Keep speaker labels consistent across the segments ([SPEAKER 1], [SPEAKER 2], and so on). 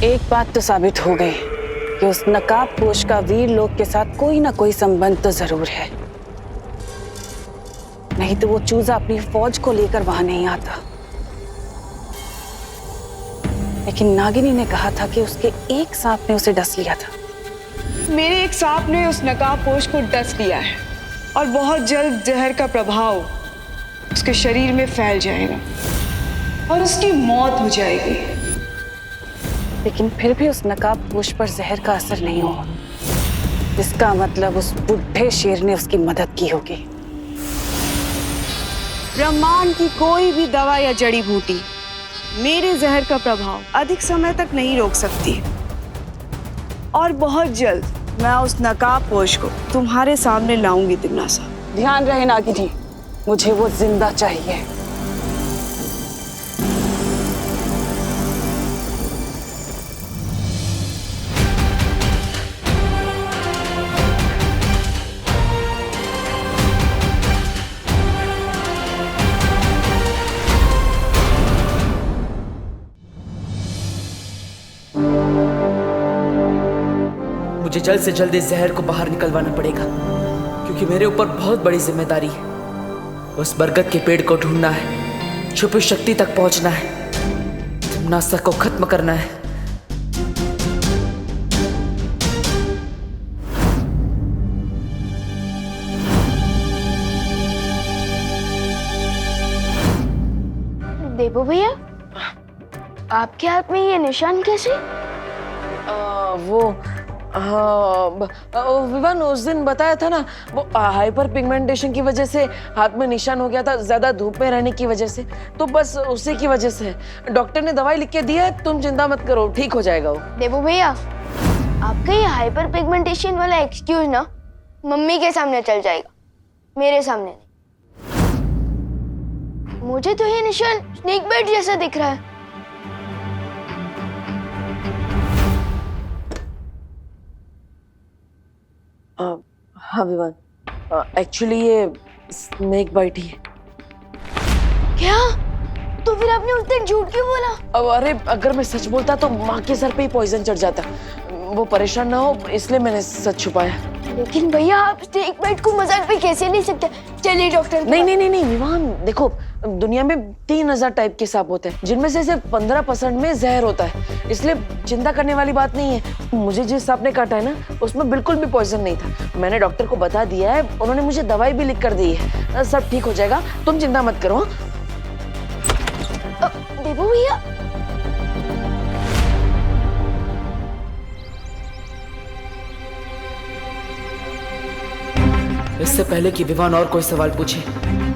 [SPEAKER 1] एक बात तो साबित हो गई कि उस नकाबपोश का वीर लोक के साथ कोई ना कोई संबंध तो जरूर है, नहीं तो वो चूजा अपनी फौज को लेकर वहां नहीं आता। लेकिन नागिनी ने कहा था कि उसके एक सांप ने उसे डस लिया था।
[SPEAKER 2] मेरे एक सांप ने उस नकाबपोश को डस लिया है और बहुत जल्द जहर का प्रभाव उसके शरीर में फैल जाएगा और उसकी मौत हो जाएगी।
[SPEAKER 1] लेकिन फिर भी उस नकाबपोश पर जहर का असर नहीं हुआ, इसका मतलब उस बुढ़े शेर ने उसकी मदद की होगी।
[SPEAKER 2] ब्रह्मांड की कोई भी दवा या जड़ी बूटी मेरे जहर का प्रभाव अधिक समय तक नहीं रोक सकती और बहुत जल्द मैं उस नकाबपोश को तुम्हारे सामने लाऊंगी दिमनासा।
[SPEAKER 1] ध्यान रहे नागिनी, मुझे वो जिंदा चाहिए।
[SPEAKER 3] मुझे जल्द से जल्द इस जहर को बाहर निकलवाना पड़ेगा, क्योंकि मेरे ऊपर बहुत बड़ी जिम्मेदारी है। उस बरगद के पेड़ को ढूंढना है, छुपी शक्ति तक पहुंचना है, दिमनासा को खत्म करना है।
[SPEAKER 4] देबू भैया, आपके हाथ में ये निशान कैसे?
[SPEAKER 5] विवान उस दिन बताया था ना, वो हाइपर पिगमेंटेशन की वजह से हाथ में निशान हो गया था, ज्यादा धूप में रहने की वजह से, तो बस उसी की वजह से। डॉक्टर ने दवाई लिख के दी है, तुम चिंता मत करो, ठीक हो जाएगा वो।
[SPEAKER 4] देबू भैया, आपका ये हाइपर पिगमेंटेशन वाला एक्सक्यूज ना मम्मी के सामने चल जाएगा, मेरे सामने नहीं। मुझे तो ये निशान स्नेक बाइट जैसा दिख रहा है।
[SPEAKER 5] हाँ विवान, एक्चुअली ये स्नेक बाइट ही है।
[SPEAKER 4] क्या? तो फिर आपने उस दिन झूठ क्यों बोला?
[SPEAKER 5] अब अरे, अगर मैं सच बोलता तो माँ के सर पे ही पॉइजन चढ़ जाता, वो परेशान ना हो इसलिए मैंने सच छुपाया।
[SPEAKER 4] लेकिन भैया, आप स्नेक बाइट को मजाक में कैसे नहीं सकते? चलिए डॉक्टर।
[SPEAKER 5] नहीं विवान, देखो दुनिया में 3000 टाइप के सांप होते हैं, जिनमें से सिर्फ 15% में जहर होता है, इसलिए चिंता करने वाली बात नहीं है। मुझे जिस सांप ने काटा है ना, उसमें बिल्कुल भी पॉइजन नहीं था। मैंने डॉक्टर को बता दिया है, उन्होंने मुझे दवाई भी लिख कर दी है, सब ठीक हो जाएगा, तुम चिंता मत करो।
[SPEAKER 4] देबू भैया,
[SPEAKER 3] इससे पहले कि विवान और कोई सवाल पूछे,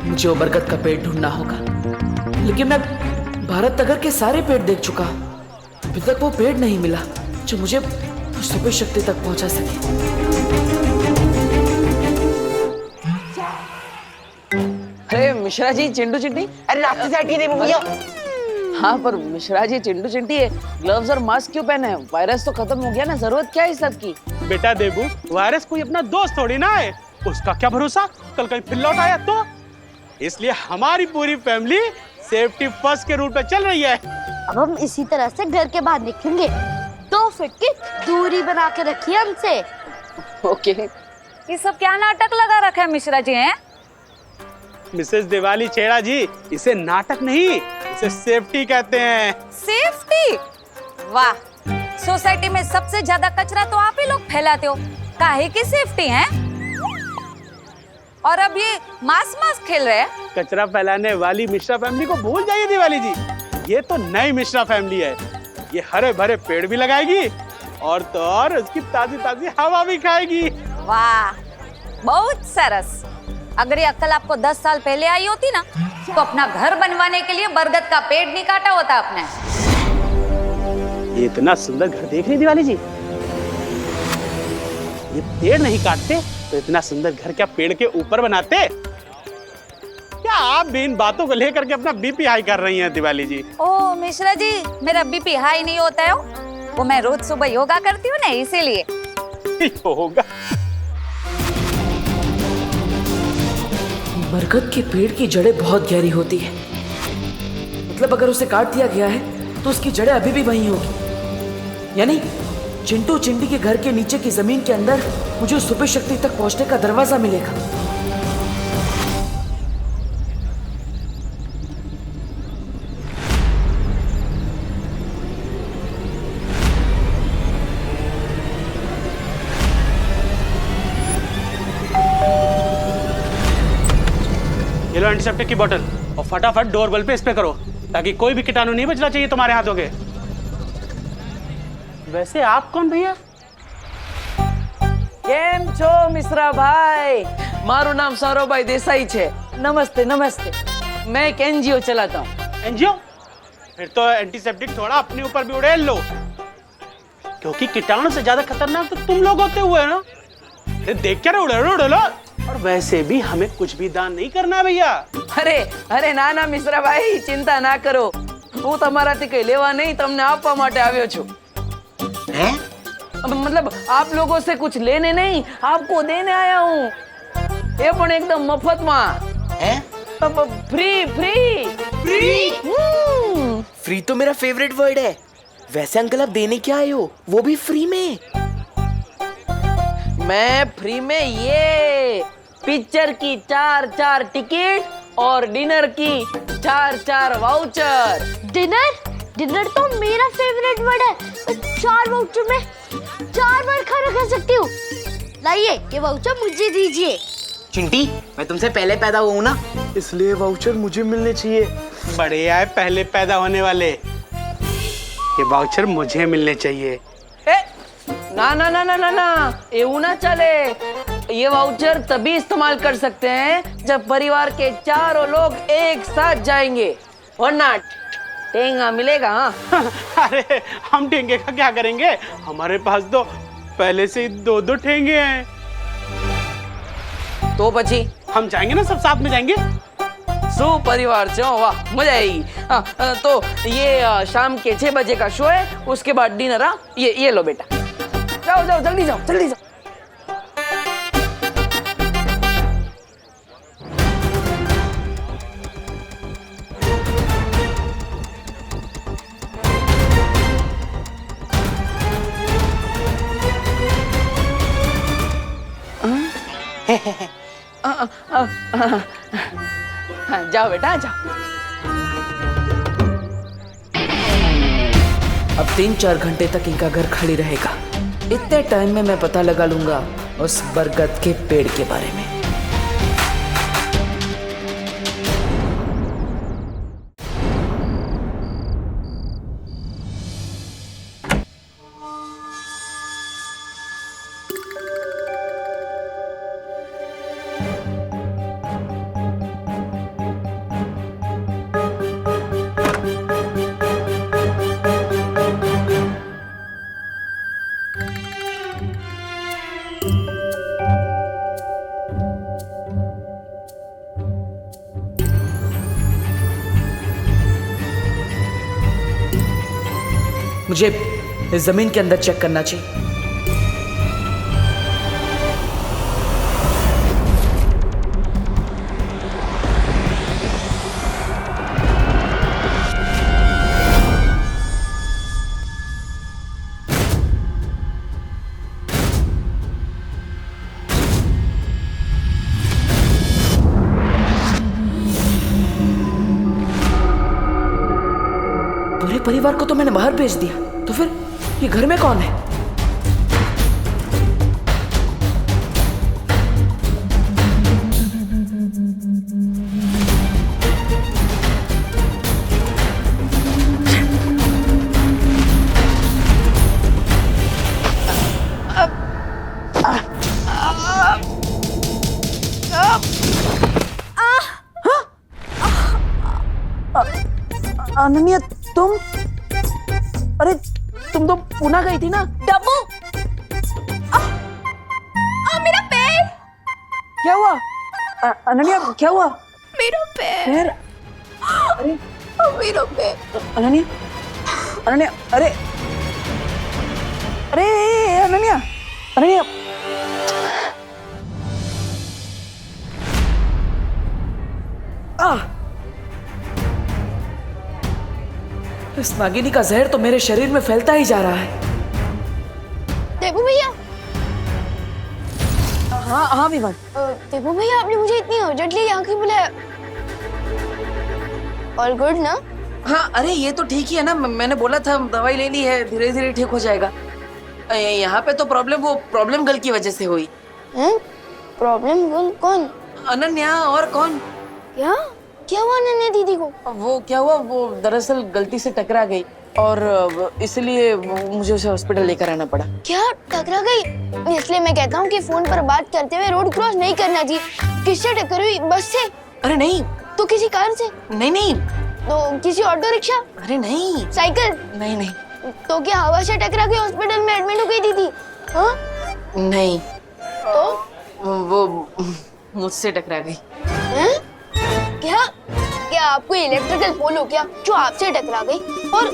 [SPEAKER 3] मुझे वो बरगद का पेड़ ढूंढना होगा। लेकिन मैं भारत नगर के सारे पेड़ देख चुका, अभी तक वो पेड़ नहीं मिला जो मुझे सुपर शक्ति तक पहुंचा सके।
[SPEAKER 5] अरे मिश्रा जी, चिंटू चिंटी, अरे रास्ते से हटिए देबू भैया। हाँ पर मिश्रा जी, चिंटू चिंटी है, ग्लव्स और मास्क क्यों पहने हैं? वायरस तो खत्म हो गया ना, जरूरत क्या है इस सब की?
[SPEAKER 6] बेटा देबू, वायरस कोई अपना दोस्त थोड़ी ना है, उसका क्या भरोसा कल कहीं फिर लौट आया तो। इसलिए हमारी पूरी फैमिली सेफ्टी फर्स्ट के रूट पे चल रही है।
[SPEAKER 4] अब हम इसी तरह से घर के बाहर निकलेंगे, 2 फीट की दूरी बना के रखिए हमसे।
[SPEAKER 5] ओके।
[SPEAKER 7] ये सब क्या नाटक लगा रखा है मिश्रा जी हैं?
[SPEAKER 6] मिसेस दिवाली छेड़ा जी, इसे नाटक नहीं, इसे सेफ्टी कहते हैं।
[SPEAKER 7] सेफ्टी? वाह, सोसाइटी में सबसे ज्यादा कचरा तो आप ही लोग फैलाते हो, काहे की सेफ्टी है? और अब ये मास खेल रहे हैं।
[SPEAKER 6] कचरा फैलाने वाली मिश्रा फैमिली को भूल जाइए दिवाली जी, ये तो नई मिश्रा फैमिली है। ये हरे भरे पेड़ भी लगाएगी और तो और उसकी ताजी ताजी हवा भी खाएगी।
[SPEAKER 7] वाह, बहुत सरस। अगर ये अक्ल आपको 10 साल पहले आई होती ना, तो अपना घर बनवाने के लिए बरगद का पेड़ नहीं काटा होता आपने।
[SPEAKER 6] ये इतना सुंदर घर देख रही दिवाली जी, ये पेड़ नहीं काटते तो इतना सुंदर घर क्या पेड़ के ऊपर बनाते? क्या आप भी इन बातों को लेकर के अपना बीपी हाई कर रही हैं दिवाली जी?
[SPEAKER 7] ओ मिश्रा जी, मेरा बीपी हाई नहीं होता है, वो मैं रोज सुबह योगा करती हूँ ना, इसीलिए।
[SPEAKER 6] योगा?
[SPEAKER 3] बरगद के पेड़ की जड़ें बहुत गहरी होती है, मतलब अगर उसे काट दिया गया है तो उसकी जड़ें अभी भी वहीं होगी। यानी चिंटू चिंटी के घर के नीचे की जमीन के अंदर मुझे उस सुपर शक्ति तक पहुंचने का दरवाजा मिलेगा।
[SPEAKER 6] ये लो एंटीसेप्टिक की बोतल और फटाफट डोरबेल पे स्प्रे करो ताकि कोई भी कीटाणु नहीं बचना चाहिए तुम्हारे हाथों के। वैसे आप कौन भैया?
[SPEAKER 5] કેમ છો મિશ્રા ભાઈ? મારું નામ સૌરભભાઈ દેસાઈ છે। નમસ્તે નમસ્તે। मैं एक एनजीओ चलाता हूँ।
[SPEAKER 6] एनजीओ? फिर तो एंटीसेप्टिक थोड़ा अपने ऊपर भी उड़ेल लो, क्योंकि कीटाणु से ज्यादा खतरनाक तो तुम लोग होते हुए ना। देख क्या उड़ेलो। और वैसे भी हमें कुछ भी दान नहीं करना है भैया।
[SPEAKER 5] अरे अरे ना ना मिश्रा भाई चिंता ना करो, હું તમારાથી કઈ લેવા નહીં, તમને આપવા માટે આવ્યો છું। मतलब आप लोगों से कुछ लेने नहीं, आपको देने आया हूँ। ये पण एकदम मफत में। Free free free.
[SPEAKER 8] फ्री तो मेरा फेवरेट वर्ड है। वैसे अंकल आप देने क्या आए हो, वो भी फ्री में?
[SPEAKER 5] मैं फ्री में ये पिक्चर की 4 टिकट और डिनर की 4 वाउचर।
[SPEAKER 4] डिनर तो मेरा फेवरेट वर्ड है। 4 वाउचर में 4 बार खाना खा सकती हूँ। लाइए ये वाउचर मुझे दीजिए।
[SPEAKER 8] चिंटी मैं तुमसे पहले पैदा हुआ हूँ ना, इसलिए वाउचर मुझे मिलने चाहिए।
[SPEAKER 6] बड़े आए पहले पैदा होने वाले, ये वाउचर मुझे मिलने चाहिए।
[SPEAKER 5] ना ना ना ना ना ना, એવું ना चले। ये वाउचर तभी इस्तेमाल कर सकते हैं जब परिवार के चारों लोग एक साथ जाएंगे, वरना टेंगा मिलेगा। हाँ
[SPEAKER 6] अरे हम ठेंगे का क्या करेंगे, हमारे पास तो पहले से ही 2 ठेंगे हैं।
[SPEAKER 5] तो पची
[SPEAKER 6] हम जाएंगे ना, सब साथ में जाएंगे।
[SPEAKER 5] सु परिवार से वाह मजा आएगी। हाँ तो ये शाम के 6 बजे का शो है, उसके बाद डिनर। हाँ ये लो बेटा, जाओ जाओ जल्दी जाओ जल्दी जाओ। हाँ जाओ बेटा जाओ।
[SPEAKER 3] अब 3-4 घंटे तक इनका घर खाली रहेगा। इतने टाइम में मैं पता लगा लूंगा उस बरगद के पेड़ के बारे में। मुझे इस जमीन के अंदर चेक करना चाहिए। पूरे परिवार को तो मैंने बाहर भेज दिया, तो फिर ये घर में कौन है?
[SPEAKER 5] अनन्या तुम, अरे तुम तो पुणे गई थी ना।
[SPEAKER 7] डब्बू, मेरा पैर।
[SPEAKER 5] क्या हुआ अनन्या, क्या हुआ?
[SPEAKER 7] मेरा पैर।
[SPEAKER 5] पैर? अरे
[SPEAKER 7] मेरा पैर।
[SPEAKER 5] अनन्या अनन्या, अरे अरे अनन्या अनन्या,
[SPEAKER 3] इस नागिनी का जहर तो मेरे शरीर में फैलता ही जा रहा है।
[SPEAKER 4] देबू भैया,
[SPEAKER 5] हाँ हाँ विवान।
[SPEAKER 4] देबू भैया, आपने मुझे इतनी अर्जेंटली यहाँ क्यों बुलाया? ऑल गुड ना?
[SPEAKER 5] हाँ अरे ये तो ठीक ही है ना, मैंने बोला था दवाई ले ली है, धीरे धीरे ठीक हो जाएगा। यहाँ पे तो प्रॉब्लम गर्ल की वजह से हुई।
[SPEAKER 4] प्रॉब्लम गर्ल कौन?
[SPEAKER 5] अनन्या, और कौन?
[SPEAKER 4] क्या क्या हुआ अनन्या दीदी को?
[SPEAKER 5] वो क्या हुआ, वो दरअसल गलती से टकरा गई और इसलिए मुझे उसे हॉस्पिटल लेकर आना पड़ा।
[SPEAKER 4] क्या टकरा गई? इसलिए मैं कहता हूँ कि फोन पर बात करते हुए रोड क्रॉस नहीं करना चाहिए। किससे टक्कर हुई? बस से?
[SPEAKER 5] अरे नहीं।
[SPEAKER 4] तो किसी कार से?
[SPEAKER 5] नहीं नहीं।
[SPEAKER 4] तो किसी ऑटो रिक्शा?
[SPEAKER 5] अरे नहीं।
[SPEAKER 4] साइकिल?
[SPEAKER 5] नहीं नहीं।
[SPEAKER 4] तो क्या हवा से टकरा के हॉस्पिटल में एडमिट हो गई दीदी? हाँ?
[SPEAKER 5] नहीं।
[SPEAKER 4] तो
[SPEAKER 5] वो मुझसे टकरा गई।
[SPEAKER 4] हैं? क्या क्या आपको इलेक्ट्रिकल पोल हो क्या जो आपसे टकरा गई और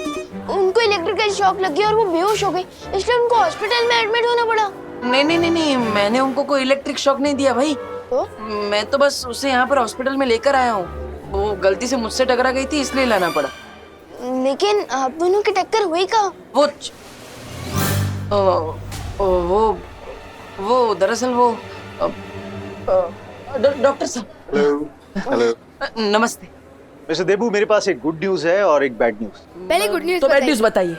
[SPEAKER 4] उनको इलेक्ट्रिकल शॉक लग गया और वो बेहोश हो गई, इसलिए उनको हॉस्पिटल में एडमिट होना पड़ा?
[SPEAKER 5] नहीं नहीं नहीं नहीं, मैंने उनको कोई इलेक्ट्रिक शॉक नहीं दिया भाई।
[SPEAKER 4] तो?
[SPEAKER 5] मैं तो बस उसे यहाँ पर हॉस्पिटल में लेकर आया हूँ। वो गलती से मुझसे टकरा गई थी इसलिए लाना पड़ा।
[SPEAKER 4] लेकिन आप दोनों की टक्कर हुई कहाँ?
[SPEAKER 5] वो दरअसल वो डॉक्टर साहब।
[SPEAKER 9] हेलो।
[SPEAKER 5] नमस्ते।
[SPEAKER 9] मिस्टर देबू, मेरे पास एक गुड न्यूज है और एक बैड न्यूज।
[SPEAKER 4] पहले गुड न्यूज़
[SPEAKER 5] तो बैड न्यूज बताइए।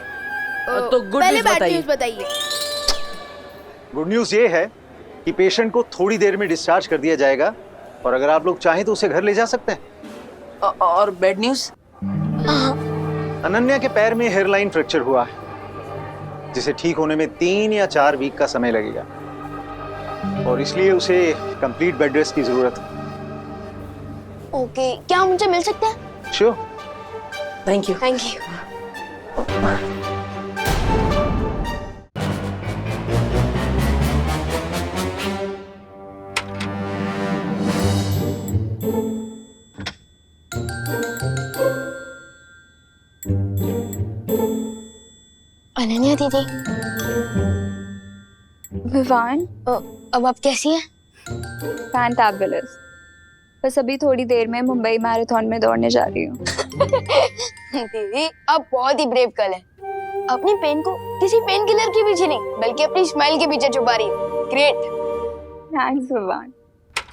[SPEAKER 5] तो गुड न्यूज बताइए।
[SPEAKER 4] बताइए।
[SPEAKER 9] गुड न्यूज ये है कि पेशेंट को थोड़ी देर में डिस्चार्ज कर दिया जाएगा और अगर आप लोग चाहें तो उसे घर ले जा सकते हैं।
[SPEAKER 5] और बैड न्यूज?
[SPEAKER 9] अनन्या के पैर में हेयरलाइन फ्रैक्चर हुआ है, जिसे ठीक होने में 3 या 4 वीक का समय लगेगा और इसलिए उसे कंप्लीट बेड रेस्ट की जरूरत है।
[SPEAKER 4] ओके, क्या हम उनसे मिल सकते हैं?
[SPEAKER 9] Sure.
[SPEAKER 5] Thank you.
[SPEAKER 4] Thank you. Ananya दीदी।
[SPEAKER 10] विवान,
[SPEAKER 4] अब आप कैसी हैं?
[SPEAKER 10] फैंटाबुलस। बस अभी थोड़ी देर में मुंबई मैराथन में दौड़ने जा रही हूँ।
[SPEAKER 4] दीदी आप बहुत ही ब्रेव गर्ल है। अपनी पेन को किसी पेन किलर के पीछे नहीं बल्कि अपनी स्माइल के पीछे छुपा रही है। ग्रेट।
[SPEAKER 10] थैंक्स विवान।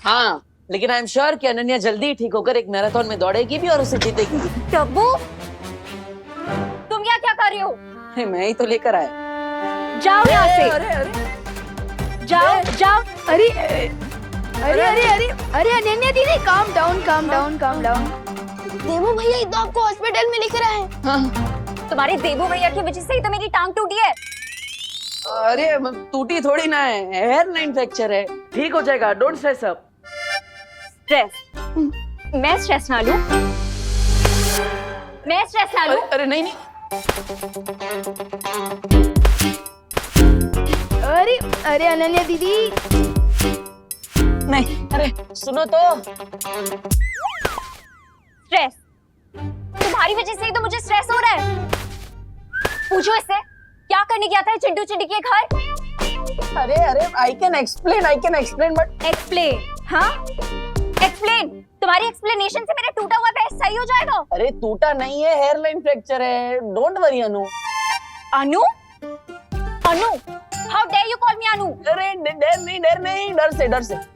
[SPEAKER 5] हाँ लेकिन आई एम श्योर कि अनन्या जल्दी ठीक होकर एक मैराथन में दौड़ेगी भी और उसे जीतेगी।
[SPEAKER 7] टब्बू, तुम यहाँ क्या कर रही हो?
[SPEAKER 5] मैं ही तो लेकर आया।
[SPEAKER 7] जाओ यहाँ से।
[SPEAKER 5] अरे अरे
[SPEAKER 7] जाओ जाओ।
[SPEAKER 4] अरे अरे अरे अरे अरे अनन्या दीदी calm down calm down calm down. देवो भैया तो आपको हॉस्पिटल में लेकर आए।
[SPEAKER 5] हाँ।
[SPEAKER 7] तुम्हारे देबू भैया की वजह से ही तो मेरी टांग टूटी है।
[SPEAKER 5] अरे टूटी थोड़ी ना है, हेयरलाइन फ्रैक्चर है, ठीक हो जाएगा। Don't stress up.
[SPEAKER 7] स्ट्रेस? मैं स्ट्रेस ना लूं? मैं स्ट्रेस ना लूं?
[SPEAKER 5] अरे नहीं नहीं।
[SPEAKER 4] अरे अरे अनन्या दीदी
[SPEAKER 5] नहीं अरे सुनो तो।
[SPEAKER 7] स्ट्रेस? तुम्हारी वजह से ही तो मुझे स्ट्रेस हो रहा है। पूछो इससे क्या करने गया था चिंटू चिंटी के घर?
[SPEAKER 5] अरे अरे I can explain but.
[SPEAKER 7] Explain? हाँ एक्सप्लेन। तुम्हारी एक्सप्लेनेशन से मेरा टूटा हुआ पैर सही हो जाएगा?
[SPEAKER 5] अरे टूटा नहीं है, हेयरलाइन फ्रैक्चर है। Don't worry Anu.
[SPEAKER 7] Anu? Anu? How dare you call me Anu?
[SPEAKER 5] अरे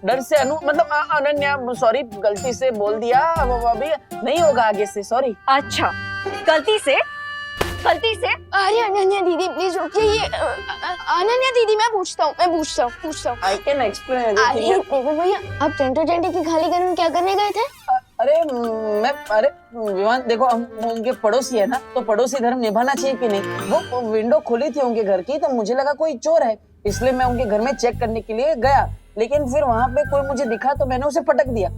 [SPEAKER 5] डर से अनु मतलब अनन्या, सॉरी गलती से बोल दिया, वो अभी नहीं होगा आगे से। सॉरी।
[SPEAKER 7] अच्छा गलती से?
[SPEAKER 4] अरे अनन्या दीदी प्लीज रुकिए। ये अनन्या दीदी मैं पूछता हूँ।
[SPEAKER 5] I can explain.
[SPEAKER 4] अरे देखो भैया आप चिंटू चिंटी की खाली घर में क्या करने गए थे?
[SPEAKER 5] अरे विवान देखो, हम उनके पड़ोसी है ना, तो पड़ोसी धर्म निभाना चाहिए कि नहीं। वो विंडो खुली थी उनके घर की, तो मुझे लगा कोई चोर है, इसलिए मैं उनके घर में चेक करने के लिए गया। लेकिन फिर वहाँ पे कोई मुझे दिखा तो मैंने उसे पटक दिया।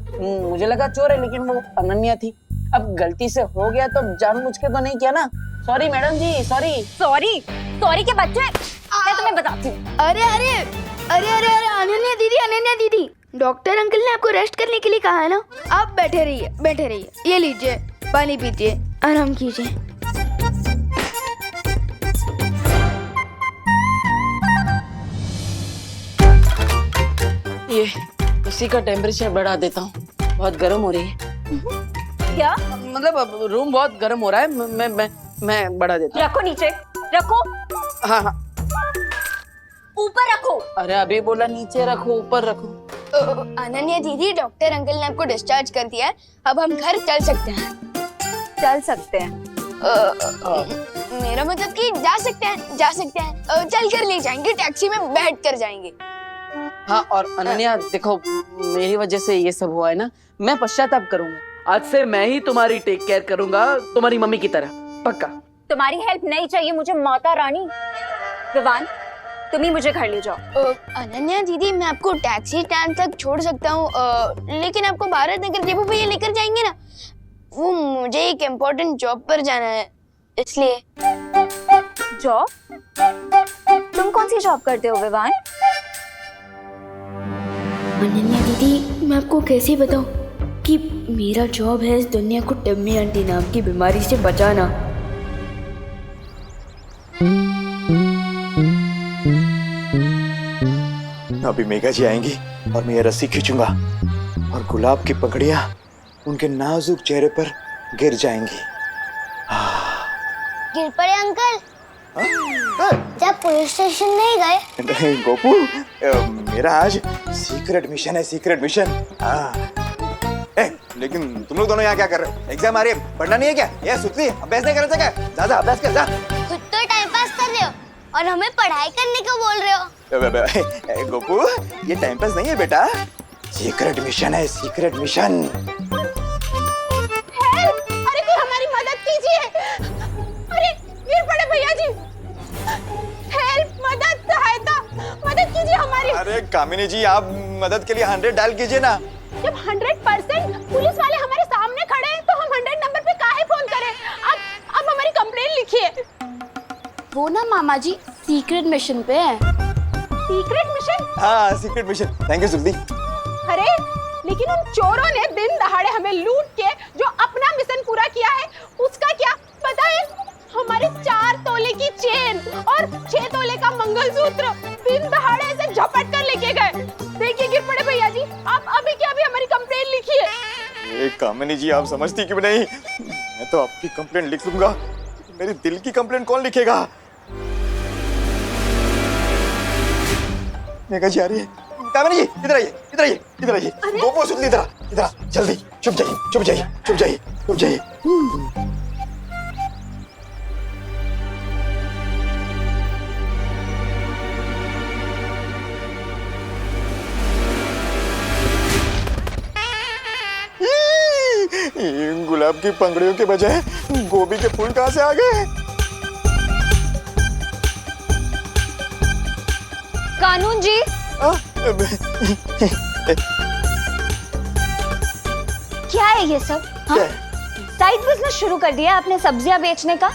[SPEAKER 5] मुझे लगा चोर है, लेकिन वो अनन्या थी। अब गलती से हो गया तो जानबूझ के तो नहीं किया ना। सॉरी मैडम जी, सॉरी
[SPEAKER 7] के बच्चे, मैं तुम्हें बताती हूँ।
[SPEAKER 4] अरे अनन्या दीदी डॉक्टर अंकल ने आपको रेस्ट करने के लिए कहा है ना। आप बैठे रहिए। ये लीजिए पानी पीजिए, आराम कीजिए।
[SPEAKER 5] ये इसी का टेम्परेचर बढ़ा देता हूँ, बहुत गर्म हो रही है।
[SPEAKER 7] क्या
[SPEAKER 5] मतलब अब रूम बहुत गर्म हो रहा है, मैं बढ़ा देता हूँ।
[SPEAKER 7] रखो नीचे, रखो।
[SPEAKER 5] हाँ हाँ
[SPEAKER 7] ऊपर रखो।
[SPEAKER 5] अरे अभी बोला नीचे रखो, ऊपर रखो।
[SPEAKER 4] अनन्या दीदी, डॉक्टर अंकल ने आपको डिस्चार्ज कर दिया है, अब हम घर चल सकते हैं।
[SPEAKER 10] चल सकते हैं।
[SPEAKER 4] मेरा मतलब कि जा सकते हैं, चल कर ले जाएंगे, टैक्सी में बैठ कर जाएंगे।
[SPEAKER 5] हाँ, और अनन्या देखो, मेरी वजह से ये सब हुआ है ना, मैं पश्चाताप करूंगा। आज से मैं ही तुम्हारी टेक केयर करूंगा, तुम्हारी मम्मी की तरह, पक्का।
[SPEAKER 7] तुम्हारी हेल्प नहीं चाहिए मुझे माता रानी। विवान, तुम ही मुझे घर ले जाओ।
[SPEAKER 4] अनन्या दीदी, मैं आपको टैक्सी स्टैंड तक छोड़ सकता हूँ, लेकिन आपको भारत नगर देवू भैया लेकर जाएंगे ना, वो मुझे एक इम्पोर्टेंट जॉब पर जाना है, इसलिए।
[SPEAKER 10] जॉब? तुम कौन सी जॉब करते हो विवान?
[SPEAKER 4] अनन्या दीदी, मैं आपको कैसे बताऊं कि मेरा जॉब है इस दुनिया को टम्मी आंटी नाम की बीमारी से बचाना।
[SPEAKER 9] अभी मेघा जी आएंगी और मैं ये रस्सी खींचूंगा और गुलाब की पकड़ियां उनके नाजुक चेहरे पर गिर जाएंगी।
[SPEAKER 4] गिर पड़े अंकल? जब पुलिस स्टेशन नहीं गए?
[SPEAKER 9] नहीं गोपू, मेरा आज सीक्रेट मिशन है, सीक्रेट मिशन। लेकिन तुम लोग दोनों यहाँ क्या कर रहे हो? एग्जाम आ रही है, पढ़ना नहीं है क्या? ये सुतली अभ्यास नहीं करना क्या? ज्यादा अभ्यास कर जा।
[SPEAKER 4] खुद तो टाइम पास कर रहे हो और हमें पढ़ाई करने को बोल रहे हो।
[SPEAKER 9] गोपू, ये टाइम पास नहीं है बेटा, सीक्रेट मिशन है, सीक्रेट मिशन।
[SPEAKER 4] अरे कोई हमारी मदद कीजिए। अरे गिर पड़े भैया जी। हेल्प, मदद, सहायता, मदद कीजिए हमारी।
[SPEAKER 9] अरे कामिनी जी, आप मदद के लिए 100 डायल कीजिए ना।
[SPEAKER 4] जब 100% पुलिस वाले हमारे सामने खड़े हैं तो हम 100 नंबर पे काहे फोन करें? अब हमारी कंप्लेंट लिखिए। वो ना मामा जी सीक्रेट मिशन पे है। Secret mission?
[SPEAKER 9] हाँ, सीक्रेट मिशन। थैंक यू सुल्दी।
[SPEAKER 4] अरे लेकिन उन चोरों ने दिन दहाड़े हमें लूट के जो अपना मिशन पूरा किया है, उसका क्या पता है? हमारे 4 तोले की चेन और 6 तोले का मंगलसूत्र दिन दहाड़े से झपट कर लेके गए। देखिए गिर पड़े भैया जी, आप अभी के अभी हमारी कंप्लेंट लिखिए।
[SPEAKER 9] कामिनी जी, आप समझती क्यों नहीं? मैं तो आपकी कंप्लेंट लिख लूंगा, मेरी दिल की कंप्लेंट कौन लिखेगा? मेघा जी आ रही है। कामिनी जी, इधर आइए, इधर आइए, इधर आइए। गोपू सुल्दी, इधर जल्दी। चुप जाइए, चुप जाइए, चुप जाइए, चुप जाइए। गुलाब की पंखुड़ियों के बजाय गोभी के फूल कहाँ से आ गए?
[SPEAKER 7] कानून जी,
[SPEAKER 10] क्या है ये सब? हाँ? साइड बिजनेस शुरू कर दिया आपने सब्जियां बेचने का?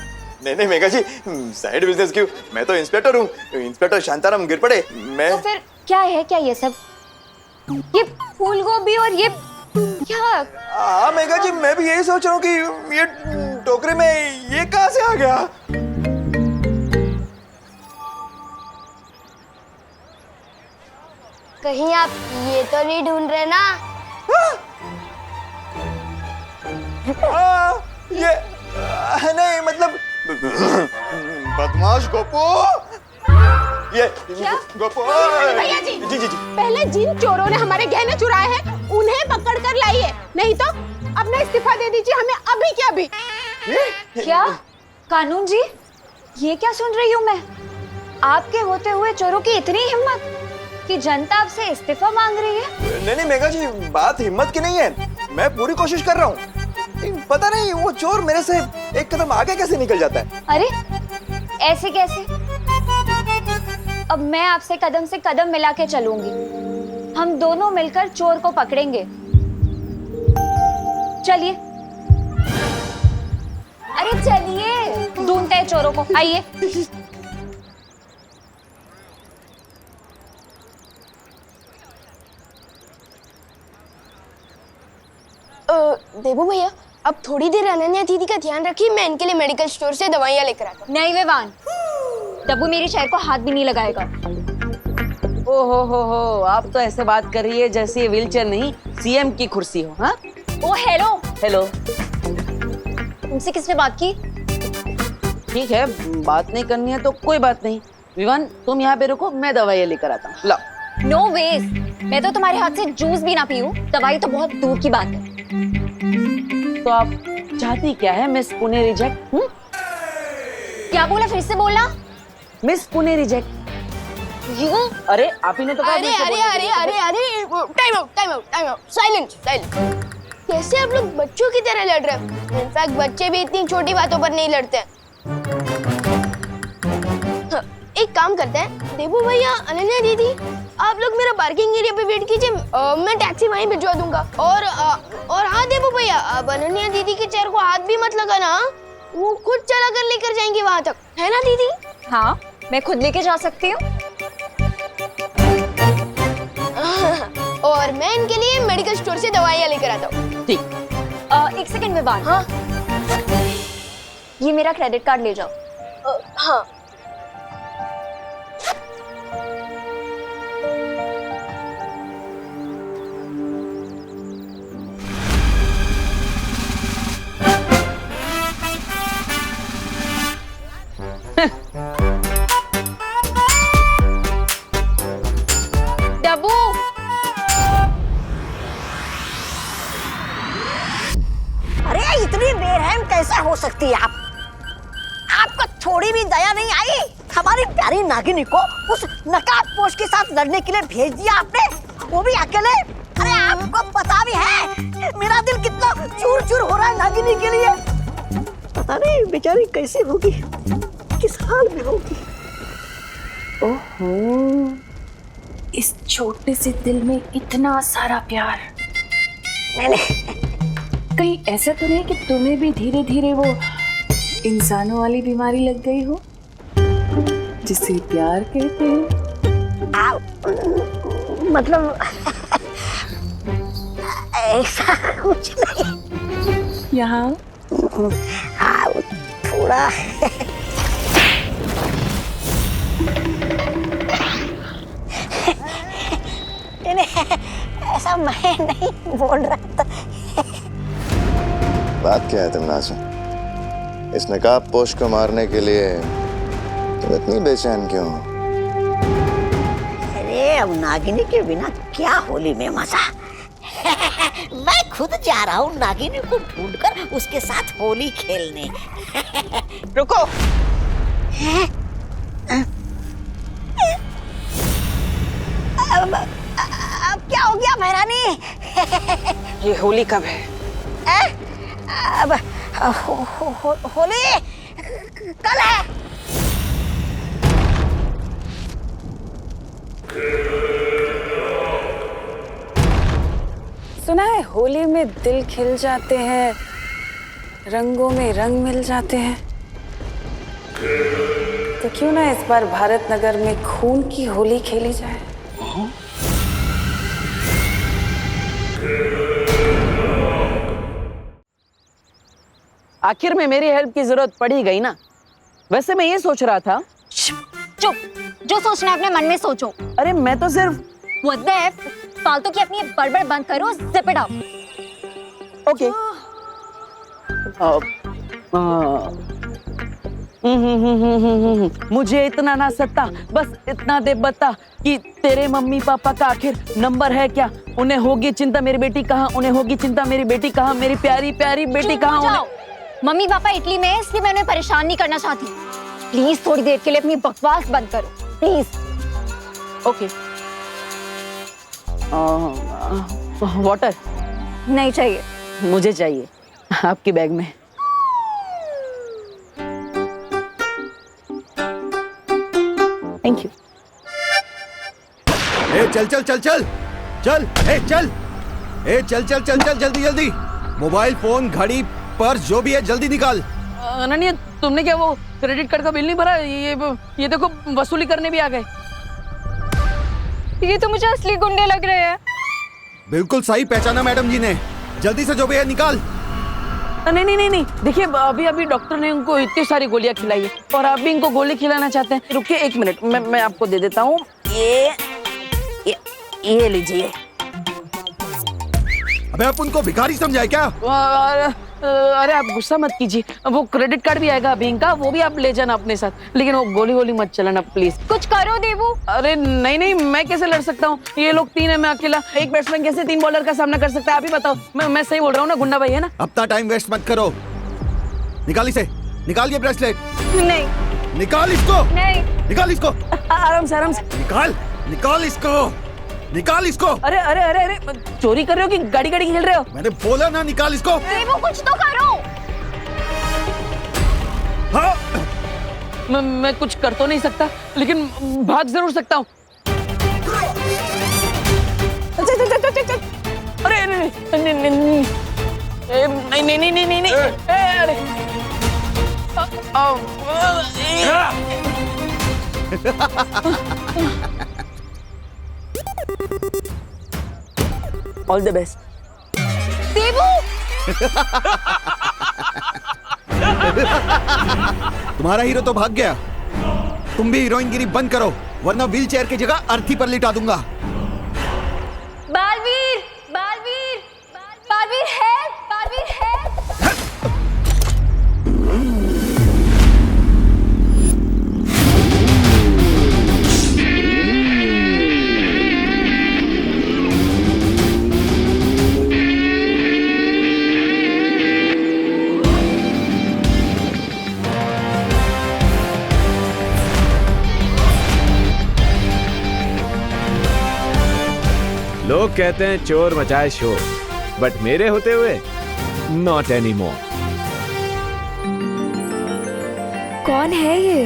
[SPEAKER 9] नहीं मेघा जी, साइड बिजनेस क्यों? मैं तो इंस्पेक्टर हूँ, इंस्पेक्टर शांताराम गिर पड़े। मैं
[SPEAKER 10] तो फिर क्या है, क्या ये सब? ये फूल गोभी और ये क्या?
[SPEAKER 9] हाँ मेघा जी, मैं भी यही सोच रहा हूँ कि ये टोकरी में ये कहाँ से आ गया?
[SPEAKER 4] कहीं आप ये तो नहीं ढूंढ रहे ना?
[SPEAKER 9] ये नहीं, मतलब बदमाश गोपू। ये गोपू।
[SPEAKER 4] भैया जी,
[SPEAKER 9] जी।
[SPEAKER 4] पहले जिन चोरों ने हमारे गहने चुराए हैं उन्हें पकड़ कर लाइए, नहीं तो अपना इस्तीफा दे दीजिए हमें अभी के अभी।
[SPEAKER 10] क्या? कानून जी, ये क्या सुन रही हूँ मैं? आपके होते हुए चोरों की इतनी हिम्मत कि जनता आपसे इस्तीफा मांग रही है?
[SPEAKER 9] नहीं मेघा जी, बात हिम्मत की नहीं है, मैं पूरी कोशिश कर रहा हूँ। पता नहीं वो चोर मेरे से एक कदम आगे कैसे निकल जाता है।
[SPEAKER 10] अरे ऐसे कैसे? अब मैं आपसे कदम से कदम मिला के चलूंगी, हम दोनों मिलकर चोर को पकड़ेंगे। चलिए। अरे चलिए, ढूंढते हैं चोरों को, आइए।
[SPEAKER 4] देवू भैया, अब थोड़ी देर अनन्या दीदी का ध्यान रखिए, मैं इनके लिए मेडिकल स्टोर से दवाइयाँ लेकर आता हूँ।
[SPEAKER 10] नहीं विवान, दब्बू मेरी शहर को हाथ भी नहीं लगाएगा।
[SPEAKER 5] हो, आप तो ऐसे बात कर रही है जैसे ये व्हीलचेयर नहीं सीएम की कुर्सी हो। हाँ,
[SPEAKER 10] ओ हेलो।
[SPEAKER 5] हेलो,
[SPEAKER 10] तुमसे किसने बात की?
[SPEAKER 5] ठीक है, बात नहीं करनी है तो कोई बात नहीं, विवान तुम यहाँ पे रुको, मैं दवाई लेकर आता हूँ। लाओ।
[SPEAKER 10] नो वेज, मैं तो तुम्हारे हाथ से जूस भी ना पीऊं, दवाई तो बहुत दूर की बात है।
[SPEAKER 5] तो आप चाहती क्या है मिस पुणे रिजेक्ट?
[SPEAKER 10] क्या बोला, फिर से बोला?
[SPEAKER 5] Miss Pune reject.
[SPEAKER 10] यू?
[SPEAKER 5] अरे आप ही ने तो कहा।
[SPEAKER 4] अरे अरे अरे अरे अरे time out time out time out, silent silent. कैसे आप लोग बच्चों की तरह लड़ रहे हो? इनफैक्ट बच्चे भी इतनी छोटी बातों पर नहीं लड़ते। हाँ, एक काम करते हैं, देबू भैया, अनन्या दीदी, आप लोग मेरा पार्किंग एरिया पे वेट कीजिए, मैं टैक्सी वहीं भिजवा दूंगा। और हाँ देबू भैया, अब अनन्या दीदी के चेयर को हाथ भी मत लगाना, वो खुद चला कर लेकर जाएंगी वहां तक, है ना दीदी?
[SPEAKER 10] हाँ, मैं खुद लेके जा सकती हूँ।
[SPEAKER 4] और मैं इनके लिए मेडिकल स्टोर से दवाइयाँ लेकर आता हूँ।
[SPEAKER 5] ठीक।
[SPEAKER 10] एक सेकंड में बात।
[SPEAKER 4] हाँ
[SPEAKER 10] ये मेरा क्रेडिट कार्ड ले जाओ।
[SPEAKER 4] हाँ।
[SPEAKER 10] डब्बू,
[SPEAKER 11] अरे इतनी बेरहम कैसे हो सकती है आप? आपको थोड़ी भी दया नहीं आई? हमारी प्यारी नागिनी को उस नकाबपोश के साथ लड़ने के लिए भेज दिया आपने, वो भी अकेले। अरे आपको पता भी है मेरा दिल कितना चूर चूर हो रहा है नागिनी के लिए। पता नहीं बेचारी कैसी होगी, किस हाल में होगी।
[SPEAKER 1] ओहो, इस छोटे से दिल में इतना सारा प्यार। कहीं ऐसा तो नहीं कि तुम्हें भी धीरे धीरे वो इंसानों वाली बीमारी लग गई हो जिसे प्यार कहते हैं?
[SPEAKER 11] मतलब ऐसा कुछ नहीं।
[SPEAKER 1] यहाँ
[SPEAKER 11] हाँ, थोड़ा ऐसा मैं नहीं बोल रहा था।
[SPEAKER 12] बात क्या है तमन्नाज़? इस नकाबपोश को मारने के लिए तुम इतनी बेचैन क्यों हो?
[SPEAKER 11] अरे अब नागिनी के बिना क्या होली में मजा। मैं खुद जा रहा हूँ नागिनी को ढूंढकर उसके साथ होली खेलने।
[SPEAKER 2] रुको।
[SPEAKER 11] अब क्या हो गया महारानी?
[SPEAKER 1] ये होली कब है?
[SPEAKER 11] अब होली कल है।
[SPEAKER 1] सुना है होली में दिल खिल जाते हैं, रंगों में रंग मिल जाते हैं। तो क्यों ना इस बार भारत नगर में खून की होली खेली जाए?
[SPEAKER 5] आखिर में मेरी हेल्प की जरूरत पड़ी गई ना। वैसे मैं ये सोच रहा था।
[SPEAKER 10] चुप, जो सोचना है अपने मन में सोचो।
[SPEAKER 5] अरे मैं तो सिर्फ
[SPEAKER 10] What the F? फालतू की अपनी बड़बड़ बंद करो, zip it up।
[SPEAKER 5] ओके। मुझे इतना ना सत्ता, बस इतना दे बता कि तेरे मम्मी पापा का आखिर नंबर है क्या? उन्हें होगी चिंता मेरी बेटी कहाँ, उन्हें होगी चिंता मेरी बेटी कहाँ, मेरी प्यारी प्यारी बेटी कहाँ?
[SPEAKER 10] मम्मी पापा इटली में है, इसलिए मैं उन्हें परेशान नहीं करना चाहती। प्लीज थोड़ी देर के लिए अपनी बकवास बंद करो, प्लीज।
[SPEAKER 5] ओके। वाटर
[SPEAKER 10] नहीं चाहिए।
[SPEAKER 5] मुझे चाहिए, आपके बैग में। Thank you.
[SPEAKER 13] ए चल चल चल चल चल, ए चल, ए चल चल चल चल, जल्दी जल्दी। मोबाइल फोन, घड़ी, पर्स, जो भी है जल्दी निकाल।
[SPEAKER 5] अनन्या, तुमने क्या वो क्रेडिट कार्ड का बिल नहीं भरा? ये देखो वसूली करने भी आ गए।
[SPEAKER 10] ये तो मुझे असली गुंडे लग रहे हैं।
[SPEAKER 13] बिल्कुल सही पहचाना मैडम जी ने। जल्दी से जो भी है निकाल।
[SPEAKER 5] नहीं नहीं नहीं नहीं, देखिए अभी डॉक्टर ने उनको इतनी सारी गोलियां खिलाई है और आप भी इनको गोली खिलाना चाहते हैं। रुकिए एक मिनट, मैं आपको दे देता हूँ। ये लीजिए।
[SPEAKER 13] अबे आप उनको भिखारी समझाए क्या?
[SPEAKER 5] अरे आप गुस्सा मत कीजिए, वो क्रेडिट कार्ड भी आएगा बैंक का, वो भी आप ले जाना अपने साथ, लेकिन वो गोली गोली मत चलाना प्लीज।
[SPEAKER 10] कुछ करो देवू।
[SPEAKER 5] अरे नहीं नहीं, मैं कैसे लड़ सकता हूँ, ये लोग 3 है, मैं अकेला। एक बैट्समैन कैसे 3 बॉलर का सामना कर सकता है, आप ही बताओ। मैं सही बोल रहा हूँ ना गुंडा भाई, है ना?
[SPEAKER 13] अपना टाइम वेस्ट मत करो, निकाल इसे, निकाल ये ब्रेसलेट।
[SPEAKER 10] नहीं
[SPEAKER 13] निकाल इसको,
[SPEAKER 10] नहीं,
[SPEAKER 13] निकाल इसको,
[SPEAKER 5] आराम से आराम से
[SPEAKER 13] निकाल, निकाल इसको, निकाल इसको।
[SPEAKER 5] अरे अरे अरे अरे, चोरी कर रहे हो कि गाड़ी गाड़ी खेल रहे हो?
[SPEAKER 13] मैंने बोला ना निकाल इसको।
[SPEAKER 10] देवू कुछ तो करो।
[SPEAKER 13] हाँ
[SPEAKER 5] मैं कुछ कर तो नहीं सकता, लेकिन भाग जरूर सकता हूँ। अरे नहीं नहीं नहीं नहीं नहीं नहीं नहीं, अरे ऑल द बेस्ट
[SPEAKER 10] देवू।
[SPEAKER 13] तुम्हारा हीरो तो भाग गया, तुम भी हीरोइनगिरी बंद करो, वरना व्हील चेयर की जगह अर्थी पर लिटा दूंगा।
[SPEAKER 10] बालवीर, बालवीर, बालवीर है, बालवीर है।
[SPEAKER 14] लोग कहते हैं चोर मचाए शोर, बट मेरे होते हुए नॉट एनी मोर।
[SPEAKER 10] कौन है ये?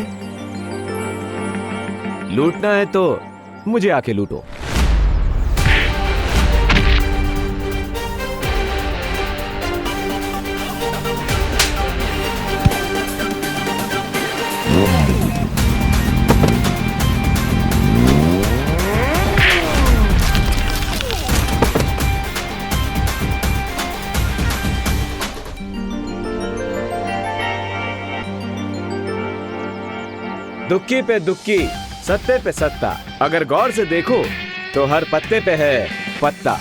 [SPEAKER 14] लूटना है तो मुझे आके लूटो। दुक्की पे दुक्की, सत्ते पे सत्ता, अगर गौर से देखो तो हर पत्ते पे है पत्ता।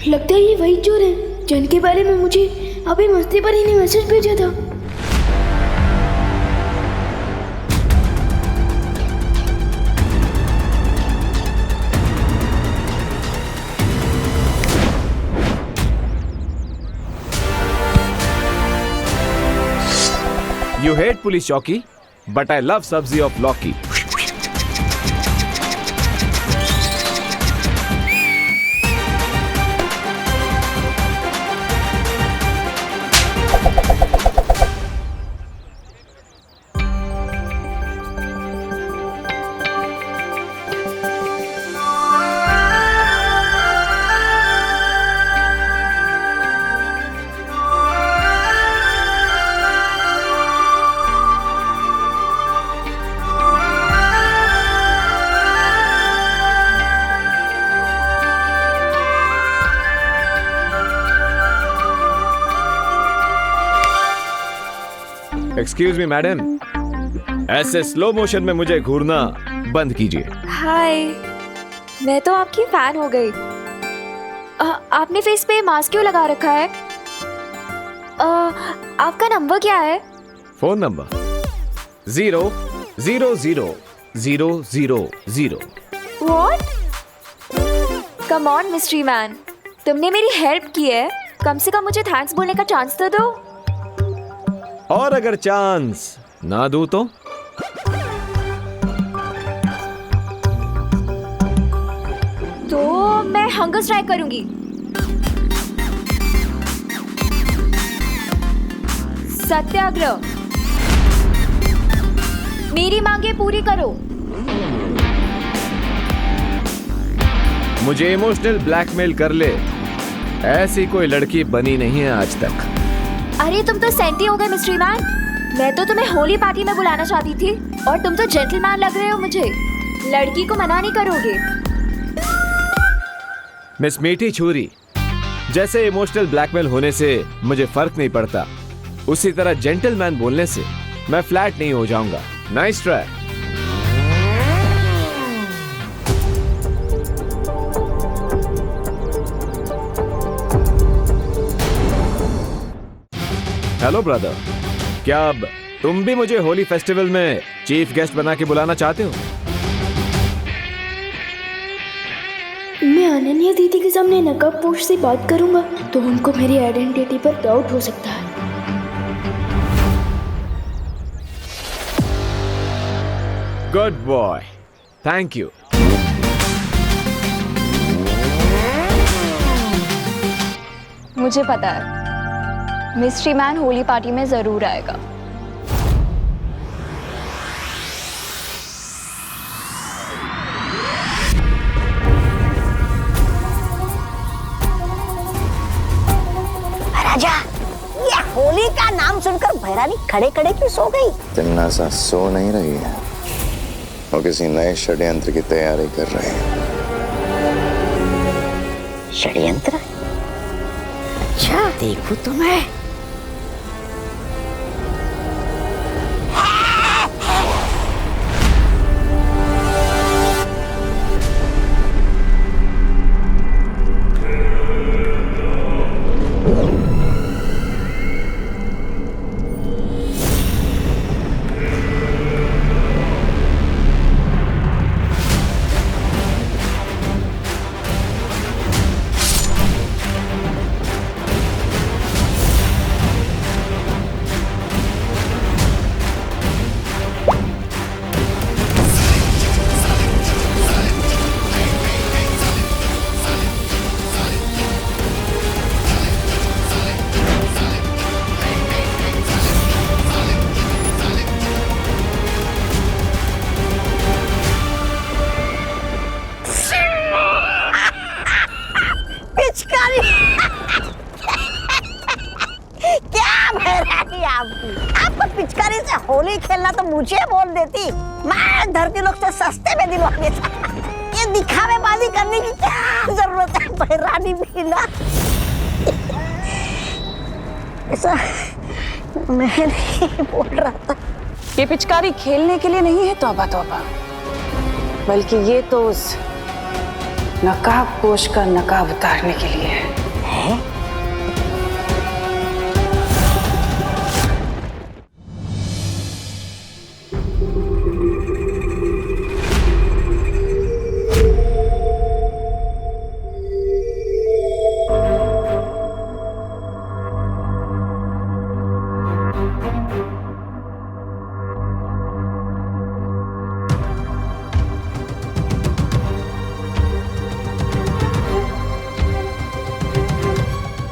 [SPEAKER 15] लगता है ये वही चोर है जिनके बारे में मुझे अभी मस्ती पर ही ने मैसेज भेजा था।
[SPEAKER 14] You hate police चौकी, but I love सब्जी of लौकी। एक्सक्यूज मी मैडम, ऐसे स्लो मोशन में मुझे घूरना बंद कीजिए।
[SPEAKER 10] हाय, मैं तो आपकी फैन हो गई। आपने फेस पे मास्क क्यों लगा रखा है? आपका नंबर क्या है?
[SPEAKER 14] Phone number 0000000।
[SPEAKER 10] What? Come on, mystery man. तुमने मेरी हेल्प की है, कम से कम मुझे थैंक्स बोलने का चांस तो दो।
[SPEAKER 14] और अगर चांस ना दूं तो?
[SPEAKER 10] तो मैं हंगर स्ट्राइक करूंगी। सत्याग्रह। मेरी मांगे पूरी करो।
[SPEAKER 14] मुझे इमोशनल ब्लैकमेल कर ले, ऐसी कोई लड़की बनी नहीं है आज तक।
[SPEAKER 15] अरे तुम तो सेंटी हो गए मिस्ट्री मैन। मैं तो तुम्हें होली पार्टी में बुलाना चाहती थी और तुम तो जेंटलमैन लग रहे हो मुझे। लड़की को मना नहीं करोगे।
[SPEAKER 14] मिस मीठी छुरी, जैसे इमोशनल ब्लैकमेल होने से मुझे फर्क नहीं पड़ता, उसी तरह जेंटलमैन बोलने से मैं फ्लैट नहीं हो जाऊंगा। Nice try. हेलो ब्रदर, क्या अब तुम भी मुझे होली फेस्टिवल में चीफ गेस्ट बना के बुलाना चाहते हो?
[SPEAKER 15] मैं अनन्या दीदी के सामने नकाबपोश से बात करूंगा तो उनको मेरी आइडेंटिटी पर डाउट हो सकता है।
[SPEAKER 14] Good boy, thank you.
[SPEAKER 10] मुझे पता है मिस्ट्री मैन होली पार्टी में जरूर आएगा।
[SPEAKER 11] राजा, ये होली का नाम सुनकर भैरानी खड़े खड़े क्यों सो गई?
[SPEAKER 12] तिन्ना सा सो नहीं रही है, वो किसी नए षड्यंत्र की तैयारी कर रही है।
[SPEAKER 11] षड्यंत्र? अच्छा, देखूं तो मैं। आपको पिचकारी से होली खेलना तो मुझे बोल देती, मैं धरती लोग से सस्ते में दिलवा देता। ये दिखावेबाजी करने की क्या जरूरत है भैरानी भीला? ऐसा मैं नहीं बोल रहा था।
[SPEAKER 2] ये पिचकारी खेलने के लिए नहीं है तौबा तौबा, बल्कि ये तो उस नकाबपोश का नकाब उतारने के लिए है।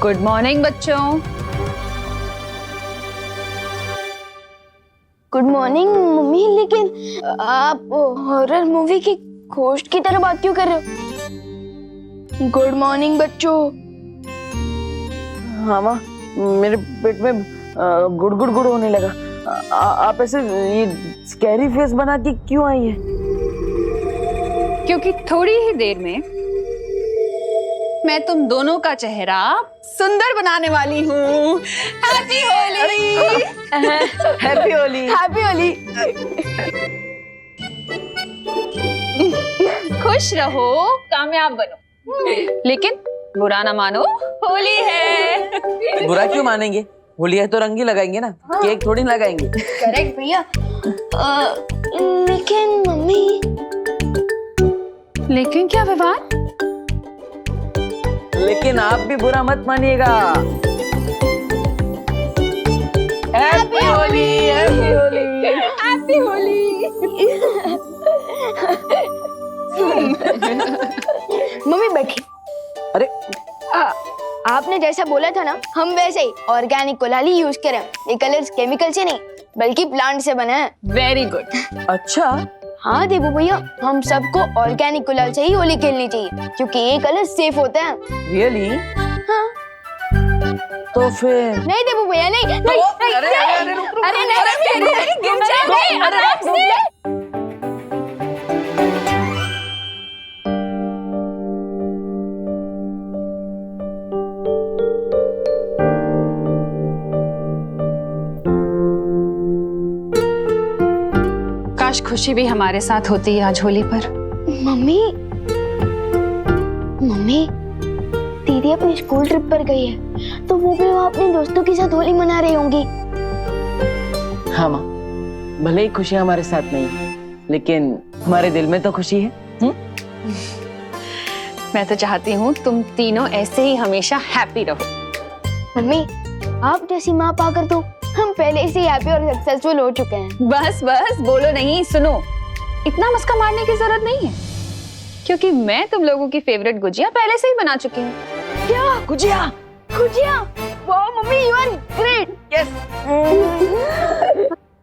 [SPEAKER 7] गुड मॉर्निंग बच्चों।
[SPEAKER 15] गुड मॉर्निंग मम्मी, लेकिन आप हॉरर मूवी की घोस्ट की तरह बात क्यों कर रहे हो? गुड मॉर्निंग बच्चों।
[SPEAKER 5] हाँ माँ, मेरे पेट में गुड़ गुड़ गुड़ होने लगा। आप ऐसे ये स्कैरी फेस बना के क्यों आई है?
[SPEAKER 7] क्योंकि थोड़ी ही देर में मैं तुम दोनों का चेहरा सुंदर बनाने वाली हूँ। Happy Holi.
[SPEAKER 5] Happy Holi.
[SPEAKER 15] Happy Holi.
[SPEAKER 7] खुश रहो, कामयाब बनो, लेकिन बुरा ना मानो, होली है।
[SPEAKER 5] बुरा क्यों मानेंगे? होली है तो रंग ही लगाएंगे ना, केक थोड़ी लगाएंगे।
[SPEAKER 15] करेक्ट भैया। लेकिन मम्मी।
[SPEAKER 7] लेकिन क्या विवाद?
[SPEAKER 5] लेकिन आप भी बुरा मत मानिएगा। Happy Holi. Happy Holi.
[SPEAKER 15] Happy Holi. Mummy बैठी।
[SPEAKER 5] अरे
[SPEAKER 15] आपने जैसा बोला था ना, हम वैसे ही ऑर्गेनिक गुलाली यूज करें। ये कलर्स केमिकल से नहीं बल्कि प्लांट से बना है।
[SPEAKER 7] Very good.
[SPEAKER 5] अच्छा।
[SPEAKER 15] हाँ देवू भैया, हम सबको ऑर्गेनिक गुलाल से ही होली खेलनी चाहिए क्योंकि ये कलर सेफ होता है।
[SPEAKER 5] रियली?
[SPEAKER 15] हाँ।
[SPEAKER 5] तो फिर
[SPEAKER 15] नहीं देबू भैया नहीं नहीं नहीं
[SPEAKER 5] अरे, अरे, अरे, रुक, रुक,
[SPEAKER 15] अरे नहीं गिर जाओगे आराम से।
[SPEAKER 4] काश खुशी भी हमारे साथ होती है आज होली पर।
[SPEAKER 15] मम्मी मम्मी दीदी अपनी स्कूल ट्रिप पर गई है तो वो भी वहाँ अपने दोस्तों के साथ होली मना रही होंगी।
[SPEAKER 5] हाँ माँ, भले ही खुशियाँ हमारे साथ नहीं है, लेकिन हमारे दिल में तो खुशी है।
[SPEAKER 4] मैं तो चाहती हूँ तुम तीनों ऐसे ही हमेशा हैप्पी रहो।
[SPEAKER 15] मम्मी आप जैसी माँ पाकर तो हम पहले से हैप्पी और सक्सेसफुल हो चुके हैं।
[SPEAKER 4] बस बस बोलो नहीं, सुनो, इतना मस्का मारने की जरूरत नहीं है क्योंकि मैं तुम लोगों की फेवरेट गुजिया पहले से ही बना चुकी हूँ।
[SPEAKER 15] क्या गुजिया? गुजिया? वाह mummy you are great.
[SPEAKER 5] Yes.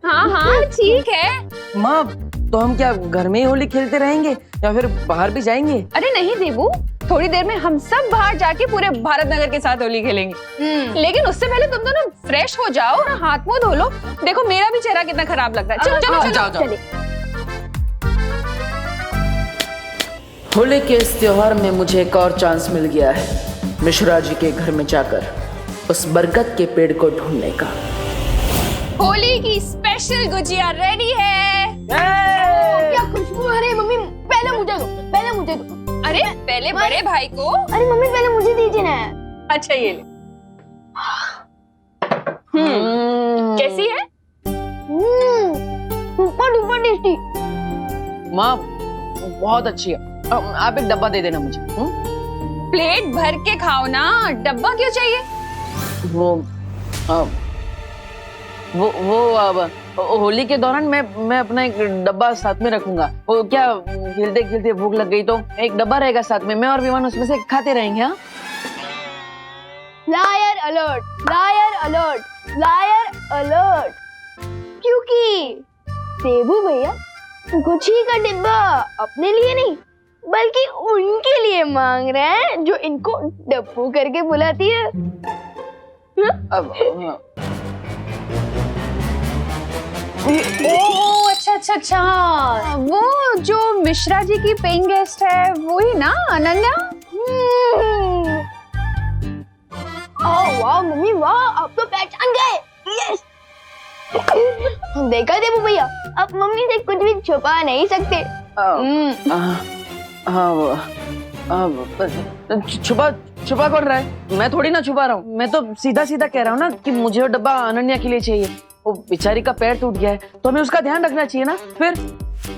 [SPEAKER 4] हाँ हाँ ठीक है।
[SPEAKER 5] माँ तो हम क्या घर में ही होली खेलते रहेंगे या फिर बाहर भी जाएंगे?
[SPEAKER 4] अरे नहीं देबू, थोड़ी देर में हम सब बाहर जाके पूरे भारत नगर के साथ होली खेलेंगे। लेकिन उससे पहले तुम दोनों फ्रेश हो जाओ और हाथ मुंह धो लो। देखो मेरा भी चेहरा कितना खराब लग रहा है। चलो चलो
[SPEAKER 5] जाओ, जाओ।
[SPEAKER 4] चले।
[SPEAKER 3] होली के इस त्योहार में मुझे एक और चांस मिल गया है मिश्रा जी के घर में जाकर उस बरगद के पेड़ को ढूंढने का।
[SPEAKER 4] होली की स्पेशल गुजिया रेडी है।
[SPEAKER 15] क्या खुशबू आ रही है मम्मी। पहले मुझे दो, पहले मुझे दो।
[SPEAKER 4] अरे पहले बड़े भाई को।
[SPEAKER 15] अरे मम्मी पहले मुझे दीजिए ना।
[SPEAKER 4] अच्छा ये ले। कैसी है?
[SPEAKER 15] Super duper tasty.
[SPEAKER 5] माँ बहुत अच्छी है। आप एक डब्बा दे देना मुझे।
[SPEAKER 4] प्लेट भर के खाओ ना, डब्बा क्यों चाहिए?
[SPEAKER 5] वो अब होली के दौरान मैं अपना एक डब्बा साथ में रखूंगा। वो क्या खेलते खेलते भूख लग गई तो एक डब्बा रहेगा साथ में, मैं और विमान उसमें से खाते रहेंगे। हाँ
[SPEAKER 15] liar alert, liar alert, liar alert. क्योंकि देबू भैया गुच्छी का डिब्बा अपने लिए नहीं बल्कि उनके लिए मांग रहे हैं जो इनको डब्बू करके बुलाती है।
[SPEAKER 4] ओह अच्छा अच्छा अच्छा, वो जो मिश्रा जी की पेइंग गेस्ट है वही ना, अनन्या?
[SPEAKER 15] ओह वाह मम्मी वाह, आप तो पहचान गए। यस। देखा देबू भैया, आप मम्मी से कुछ भी छुपा नहीं सकते।
[SPEAKER 5] छुपा छुपा कौन रहा है? मैं थोड़ी ना छुपा रहा हूँ, मैं तो सीधा सीधा कह रहा हूँ ना कि मुझे वो डब्बा अनन्या के लिए चाहिए। वो बेचारी का पैर टूट गया है तो हमें उसका ध्यान रखना चाहिए ना। फिर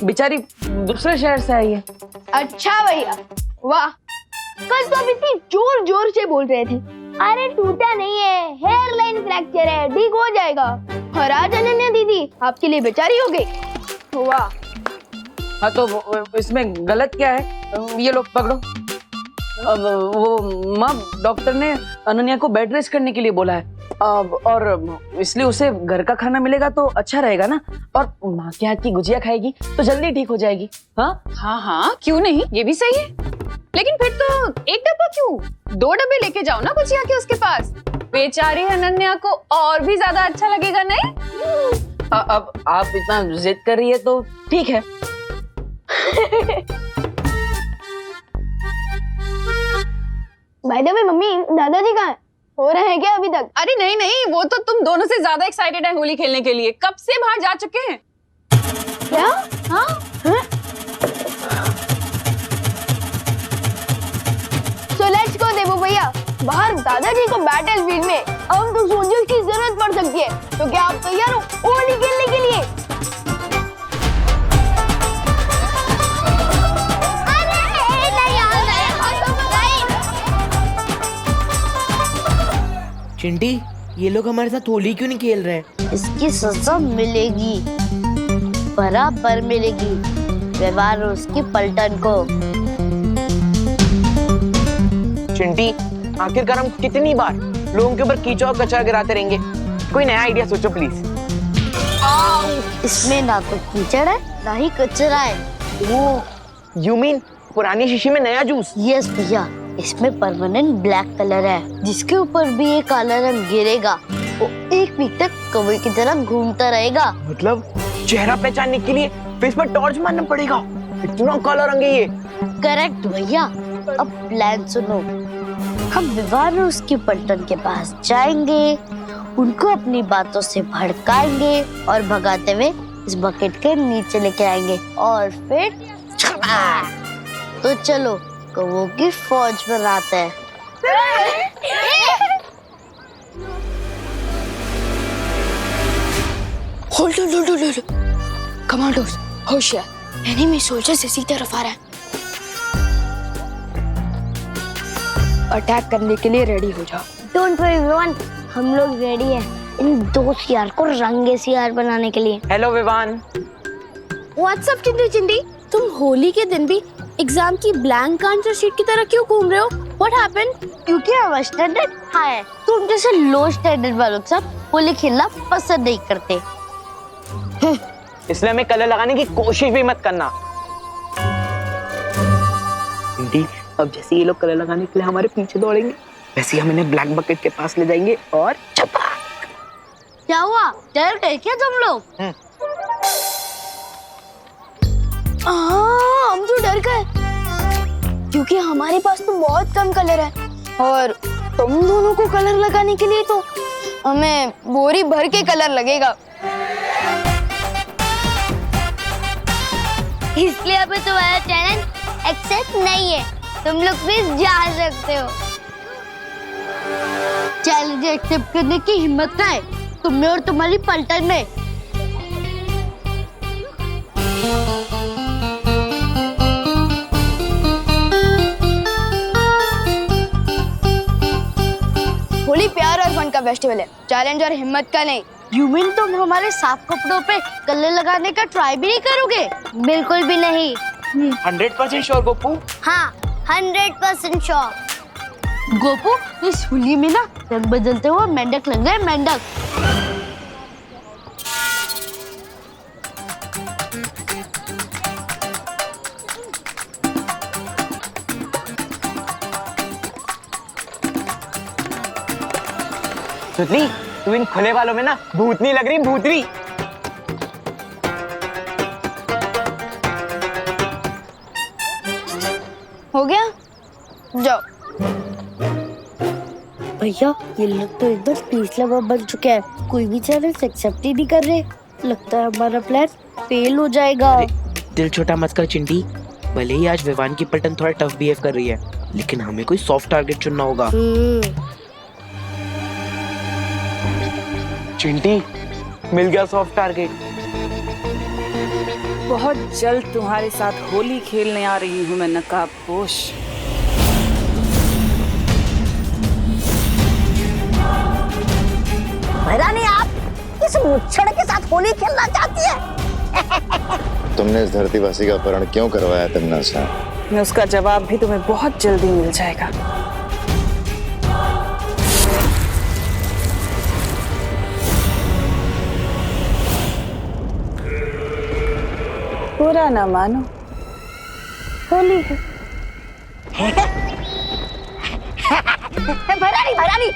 [SPEAKER 5] बेचारी दूसरे शहर से आई है।
[SPEAKER 15] अच्छा भैया वाह, कल तो आप इतनी जोर जोर से बोल रहे थे अरे टूटा नहीं है, हेयर लाइन फ्रैक्चर है, ठीक हो जाएगा। और आज अनन्या दीदी आपके लिए बेचारी हो गई। वाह।
[SPEAKER 5] हाँ तो इसमें गलत क्या है? ये लोग पकड़ो। अब वो माँ डॉक्टर ने अनन्या को बेड रेस्ट करने के लिए बोला है और इसलिए उसे घर का खाना मिलेगा तो अच्छा रहेगा ना। और माँ के हाथ की गुजिया खाएगी तो जल्दी ठीक हो जाएगी। हाँ
[SPEAKER 4] हाँ हाँ क्यों नहीं, ये भी सही है। लेकिन फिर तो एक डब्बा क्यों, 2 डब्बे लेके जाओ ना गुजिया के उसके पास। बेचारी अनन्या को और भी ज्यादा अच्छा लगेगा नहीं?
[SPEAKER 5] अब आप इतना जिद कर रही है तो ठीक है।
[SPEAKER 15] बाय द वे मम्मी दादाजी कहाँ हैं? हो रहे हैं क्या अभी तक?
[SPEAKER 4] अरे नहीं नहीं, वो तो तुम दोनों से ज्यादा एक्साइटेड है होली खेलने के लिए, कब से बाहर जा चुके हैं।
[SPEAKER 15] क्या?
[SPEAKER 4] हाँ
[SPEAKER 15] So let's go देबू भैया, बाहर दादाजी को बैटल फील्ड में हम तो सोल्जर्स की जरूरत पड़ सकती है। तो क्या आप तैयार हो होली खेलने के लिए?
[SPEAKER 8] चिंटी, ये लोग हमारे साथ होली क्यों नहीं खेल रहे हैं?
[SPEAKER 11] इसकी सजा मिलेगी, बराबर मिलेगी। व्यवहार उसकी पलटन को।
[SPEAKER 8] चिंटी, आखिरकार हम कितनी बार लोगों के ऊपर कीचड़ और कचरा गिराते रहेंगे? कोई नया आइडिया सोचो प्लीज।
[SPEAKER 11] इसमें ना तो कीचड़ है ना ही कचरा है।
[SPEAKER 8] वो यू मीन पुरानी शीशी में नया जूस?
[SPEAKER 11] यस भैया,
[SPEAKER 15] इसमें परमानेंट ब्लैक कलर है, जिसके ऊपर भी ये काला रंग गिरेगा वो 1 वीक तक कौवे की तरह घूमता रहेगा।
[SPEAKER 8] मतलब चेहरा पहचानने के लिए फेस पर टॉर्च मारना पड़ेगा? इतना काला रंग है ये।
[SPEAKER 15] करेक्ट भैया। अब प्लान सुनो, हम विवान और उसके पलटन के पास जाएंगे, उनको अपनी बातों से भड़काएंगे और भगाते हुए इस बकेट के नीचे लेके आएंगे और फिर तो चलो कौवों की फौज बनाते हैं।
[SPEAKER 10] होल्ड कमांडोज होशियार, एनिमी सोल्जर्स इसी तरफ आ रहा है। अटैक करने के लिए रेडी हो जाओ।
[SPEAKER 15] डोंट वरी विवान, हम लोग रेडी हैं इन 2 सियार को रंगे सियार बनाने के लिए।
[SPEAKER 8] हेलो विवान।
[SPEAKER 4] व्हाट्सअप चिंटी, तुम होली के दिन भी एग्जाम की ब्लैंक आंसर शीट की तरह क्यों घूम रहे हो? What happened?
[SPEAKER 15] क्योंकि हमारा स्टैंडर्ड हाई है, तुम जैसे लो स्टैंडर्ड वालों सब होली खेलना पसंद नहीं करते।
[SPEAKER 8] इसलिए हमें कलर लगाने की कोशिश भी मत करना। अब जैसे ये लोग कलर लगाने के लिए हमारे पीछे दौड़ेंगे, वैसे ही हम इन्हें ब्लैक बकेट के पास ले जाएंगे और चपाक।
[SPEAKER 15] क्या हुआ, डर गए क्या तुम लोग?
[SPEAKER 10] हम तो डर गए क्योंकि हमारे पास तो बहुत कम कलर है और तुम दोनों को कलर लगाने के लिए तो हमें बोरी भर के कलर लगेगा।
[SPEAKER 15] इसलिए अब तुम्हारा चैलेंज एक्सेप्ट नहीं है, तुम लोग प्लीज जा सकते हो। चैलेंज एक्सेप्ट करने की हिम्मत का है तुम में और तुम्हारी पलटन में।
[SPEAKER 10] होली प्यार और फन का फेस्टिवल है, चैलेंज और हिम्मत का नहीं।
[SPEAKER 15] यू मीन तुम हमारे साफ कपड़ों पे कलर लगाने का ट्राई भी नहीं करोगे? बिल्कुल भी नहीं।
[SPEAKER 8] 100% श्योर गोपू?
[SPEAKER 15] हाँ 100% श्योर। गोपू, इस होली में ना रंग बदलते हुए मेंढक लग गए, मेंढक।
[SPEAKER 8] सुतली, तू इन खुले वालों में ना भूतनी लग रही, भूतनी।
[SPEAKER 10] हो गया, जाओ।
[SPEAKER 15] भैया ये लोग तो एकदम पीस लवर बन चुके हैं, कोई भी चैलेंज एक्सेप्ट ही नहीं कर रहे। लगता है हमारा प्लान फेल हो जाएगा।
[SPEAKER 8] दिल छोटा मत कर चिंटी, भले ही आज विवान की पलटन थोड़ा टफ बिहेव कर रही है, लेकिन हमें कोई सॉफ्ट टारगेट चुनना होगा। चिंटी, मिल गया सॉफ्ट टारगेट।
[SPEAKER 1] बहुत जल्द तुम्हारे साथ होली खेलने आ रही हूँ मैं, नकाबपोश।
[SPEAKER 11] भैरानी, आप इस मुच्छड़ के साथ होली खेलना चाहती है?
[SPEAKER 12] तुमने इस धरतीवासी का अपहरण क्यों करवाया तन्नासा?
[SPEAKER 1] उसका जवाब भी तुम्हें बहुत जल्दी मिल जाएगा। बुरा ना मानो, होली है।
[SPEAKER 11] भैरानी,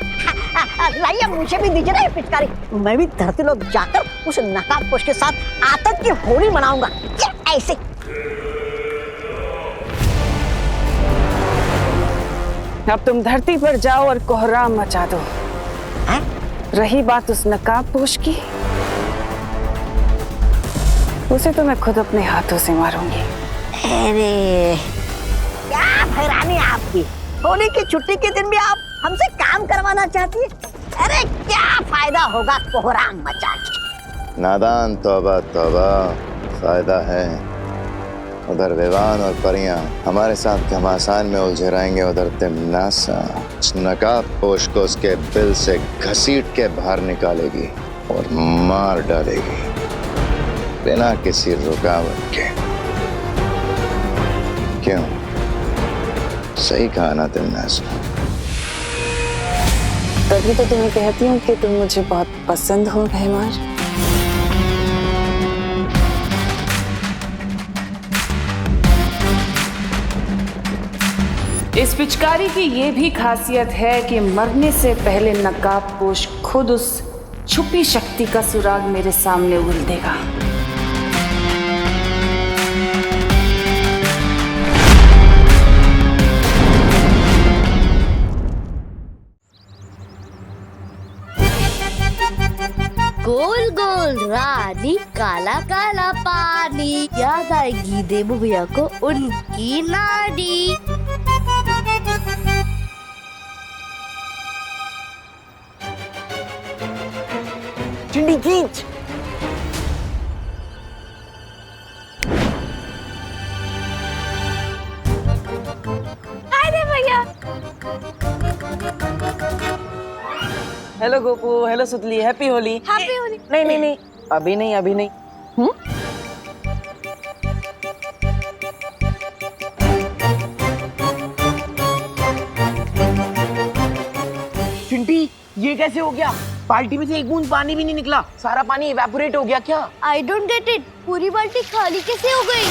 [SPEAKER 11] लाइए मुझे भी दीजिए ना ये पिचकारी। मैं भी धरती लोग जाकर उस नकाबपोश के साथ आतंक की होली मनाऊंगा। ऐसे
[SPEAKER 1] अब तुम धरती पर जाओ और कोहराम मचा दो। रही बात उस नकाबपोश की, उसे तो मैं खुद अपने हाथों से मारूंगी।
[SPEAKER 11] अरे क्या भैरानी आपकी, होली की छुट्टी के दिन भी आप हमसे काम करवाना चाहती है? अरे क्या फायदा होगा कोहराम मचा के?
[SPEAKER 12] नादान, तौबा तौबा, फायदा है। उधर विवान और परियां हमारे साथ घमासान में उलझे रहेंगे, उधर तिमनासा नकाबपोश को उसके बिल से घसीट के बाहर निकालेगी और मार डालेगी बिना किसी रुकावट के। क्यों, सही कहा ना तिमनासा?
[SPEAKER 1] तभी तो तुम्हें कहती हूँ कि तुम मुझे बहुत पसंद हो भैमार। इस पिचकारी की ये भी खासियत है कि मरने से पहले नकाबपोश खुद उस छुपी शक्ति का सुराग मेरे सामने उगल देगा।
[SPEAKER 15] गोल गोल रानी काला काला पानी, याद आएगी देबू भैया को उनकी नानी।
[SPEAKER 5] चिंडी खींच।
[SPEAKER 15] अरे भैया
[SPEAKER 5] हेलो गोपू, हेलो सुतली, हैप्पी होली।
[SPEAKER 15] हैप्पी होली।
[SPEAKER 5] नहीं नहीं नहीं, अभी नहीं, अभी नहीं। चिंटी, ये कैसे हो गया? बाल्टी में से एक बूंद पानी भी नहीं निकला, सारा पानी इवेपोरेट हो गया क्या?
[SPEAKER 15] आई डोंट गेट इट, पूरी बाल्टी खाली कैसे हो गई?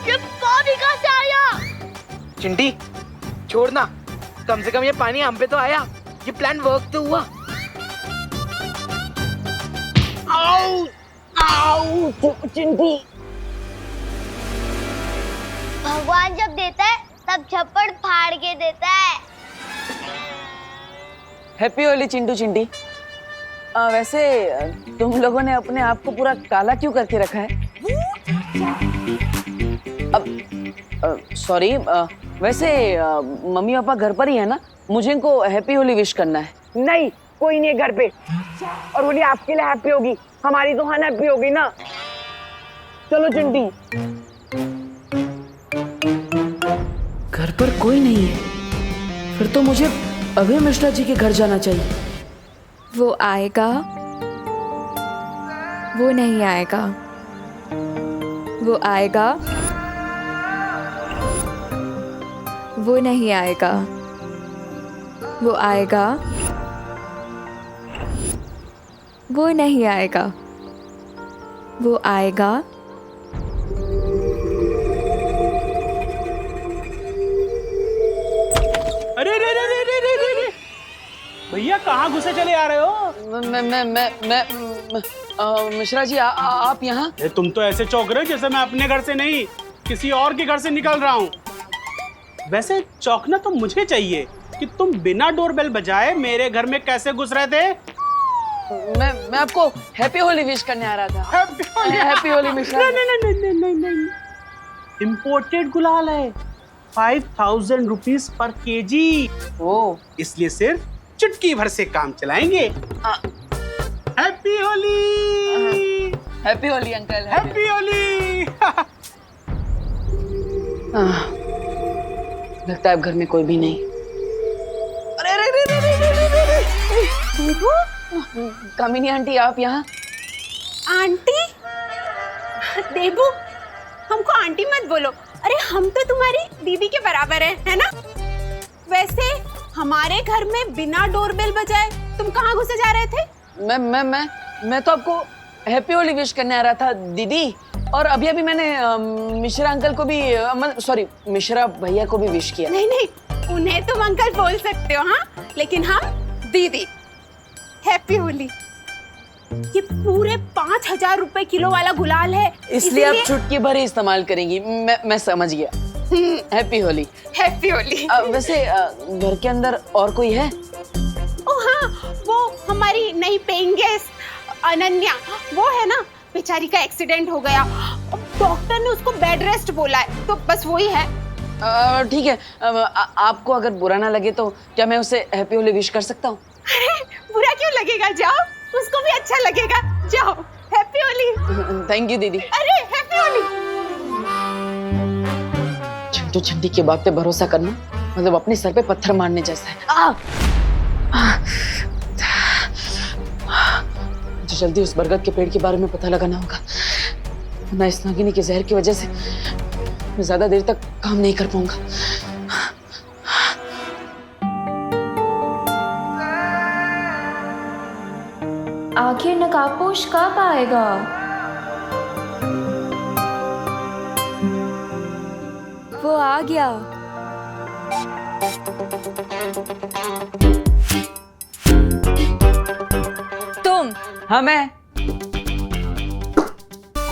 [SPEAKER 15] ये पानी कहाँ से आया?
[SPEAKER 5] चिंटी छोड़ना, कम से कम ये पानी हम पे तो आया, ये प्लान वर्क तो हुआ। आओ आओ चिंटी।
[SPEAKER 15] भगवान जब देता है तब छप्पड़ फाड़ के देता है।
[SPEAKER 5] हैप्पी होली चिंटू चिंटी। वैसे तुम लोगों ने अपने आप को पूरा काला क्यों करके रखा है? अब सॉरी, वैसे मम्मी पापा घर पर ही है ना? मुझे इनको हैप्पी होली विश करना है। नहीं, कोई नहीं है घर पे, और होली आपके लिए हैप्पी होगी, हमारी तो अनहैप्पी होगी ना। चलो चिंटी।
[SPEAKER 3] घर पर कोई नहीं है, फिर तो मुझे अभय मिश्रा जी के घर जाना चाहिए।
[SPEAKER 16] वो आएगा, वो नहीं आएगा, वो आएगा, वो नहीं आएगा, वो आएगा, वो नहीं आएगा, वो आएगा।
[SPEAKER 6] अरे रे रे रे रे रे रे रे भैया, कहाँ घुसे चले आ रहे हो?
[SPEAKER 5] मैं मिश्रा जी, आप यहाँ?
[SPEAKER 6] तुम तो ऐसे चौंक रहे हो जैसे मैं अपने घर से नहीं किसी और के घर से निकल रहा हूँ। वैसे चौंकना तो मुझे चाहिए कि तुम बिना डोरबेल बजाए मेरे घर में कैसे घुस रहे थे।
[SPEAKER 5] मैं आपको हैप्पी होली विश करने आ रहा था। हैप्पी होली मिश्रा।
[SPEAKER 6] नहीं, इम्पोर्टेड गुलाल है, 5000 रुपीज पर केजी।
[SPEAKER 5] ओ,
[SPEAKER 6] इसलिए सिर्फ चुटकी भर से काम चलाएंगे। Happy Holi.
[SPEAKER 5] Happy Holi uncle.
[SPEAKER 6] Happy Holi.
[SPEAKER 5] लगता है अब घर में कोई भी नहीं। अरे अरे अरे कामिनी आंटी, आप यहाँ?
[SPEAKER 4] आंटी? देबू, हमको आंटी मत बोलो। अरे हम तो तुम्हारी दीदी के बराबर है ना? वैसे हमारे घर में बिना डोरबेल बजाए तुम कहाँ घुसे जा रहे थे?
[SPEAKER 5] मैं तो आपको हैप्पी होली विश करने आ रहा था दीदी, और अभी अभी मैंने मिश्रा अंकल को भी, सॉरी मिश्रा भैया को भी विश किया।
[SPEAKER 4] नहीं, उन्हें तुम अंकल बोल सकते हो, हाँ, लेकिन हम दीदी। हैप्पी होली। ये पूरे 5000 रुपए किलो वाला गुलाल है,
[SPEAKER 5] इसलिए आप चुटकी भर ही इस्तेमाल करेंगी। मैं समझ गया। हैप्पी होली।
[SPEAKER 4] हैप्पी होली।
[SPEAKER 5] वैसे घर के अंदर और कोई है?
[SPEAKER 4] ओ हाँ, वो हमारी नई पेइंग गेस्ट अनन्या, वो है ना, बेचारी का एक्सीडेंट हो गया, डॉक्टर ने उसको बेड रेस्ट बोला है, तो बस वही है।
[SPEAKER 5] ठीक है, आपको अगर बुरा ना लगे तो क्या मैं उसे हैप्पी होली विश कर सकता हूँ?
[SPEAKER 4] अरे बुरा क्यों लगेगा, जाओ, उसको भी अच्छा लगेगा, जाओ। हैप्पी होली।
[SPEAKER 5] थैंक यू दीदी।
[SPEAKER 4] अरे हैप्पी होली।
[SPEAKER 5] चिंटू चिंटी की बात पे भरोसा करना मतलब अपने सर पे पत्थर मारने जैसा है। मुझे जल्दी उस बरगद के पेड़ के बारे में पता लगाना होगा, वरना इस नागिनी के जहर की वजह से मैं ज्यादा देर तक काम नहीं कर पाऊंगा।
[SPEAKER 16] आखिर नकाबपोश कब आएगा? वो आ गया।
[SPEAKER 7] तुम?
[SPEAKER 8] हाँ मैं।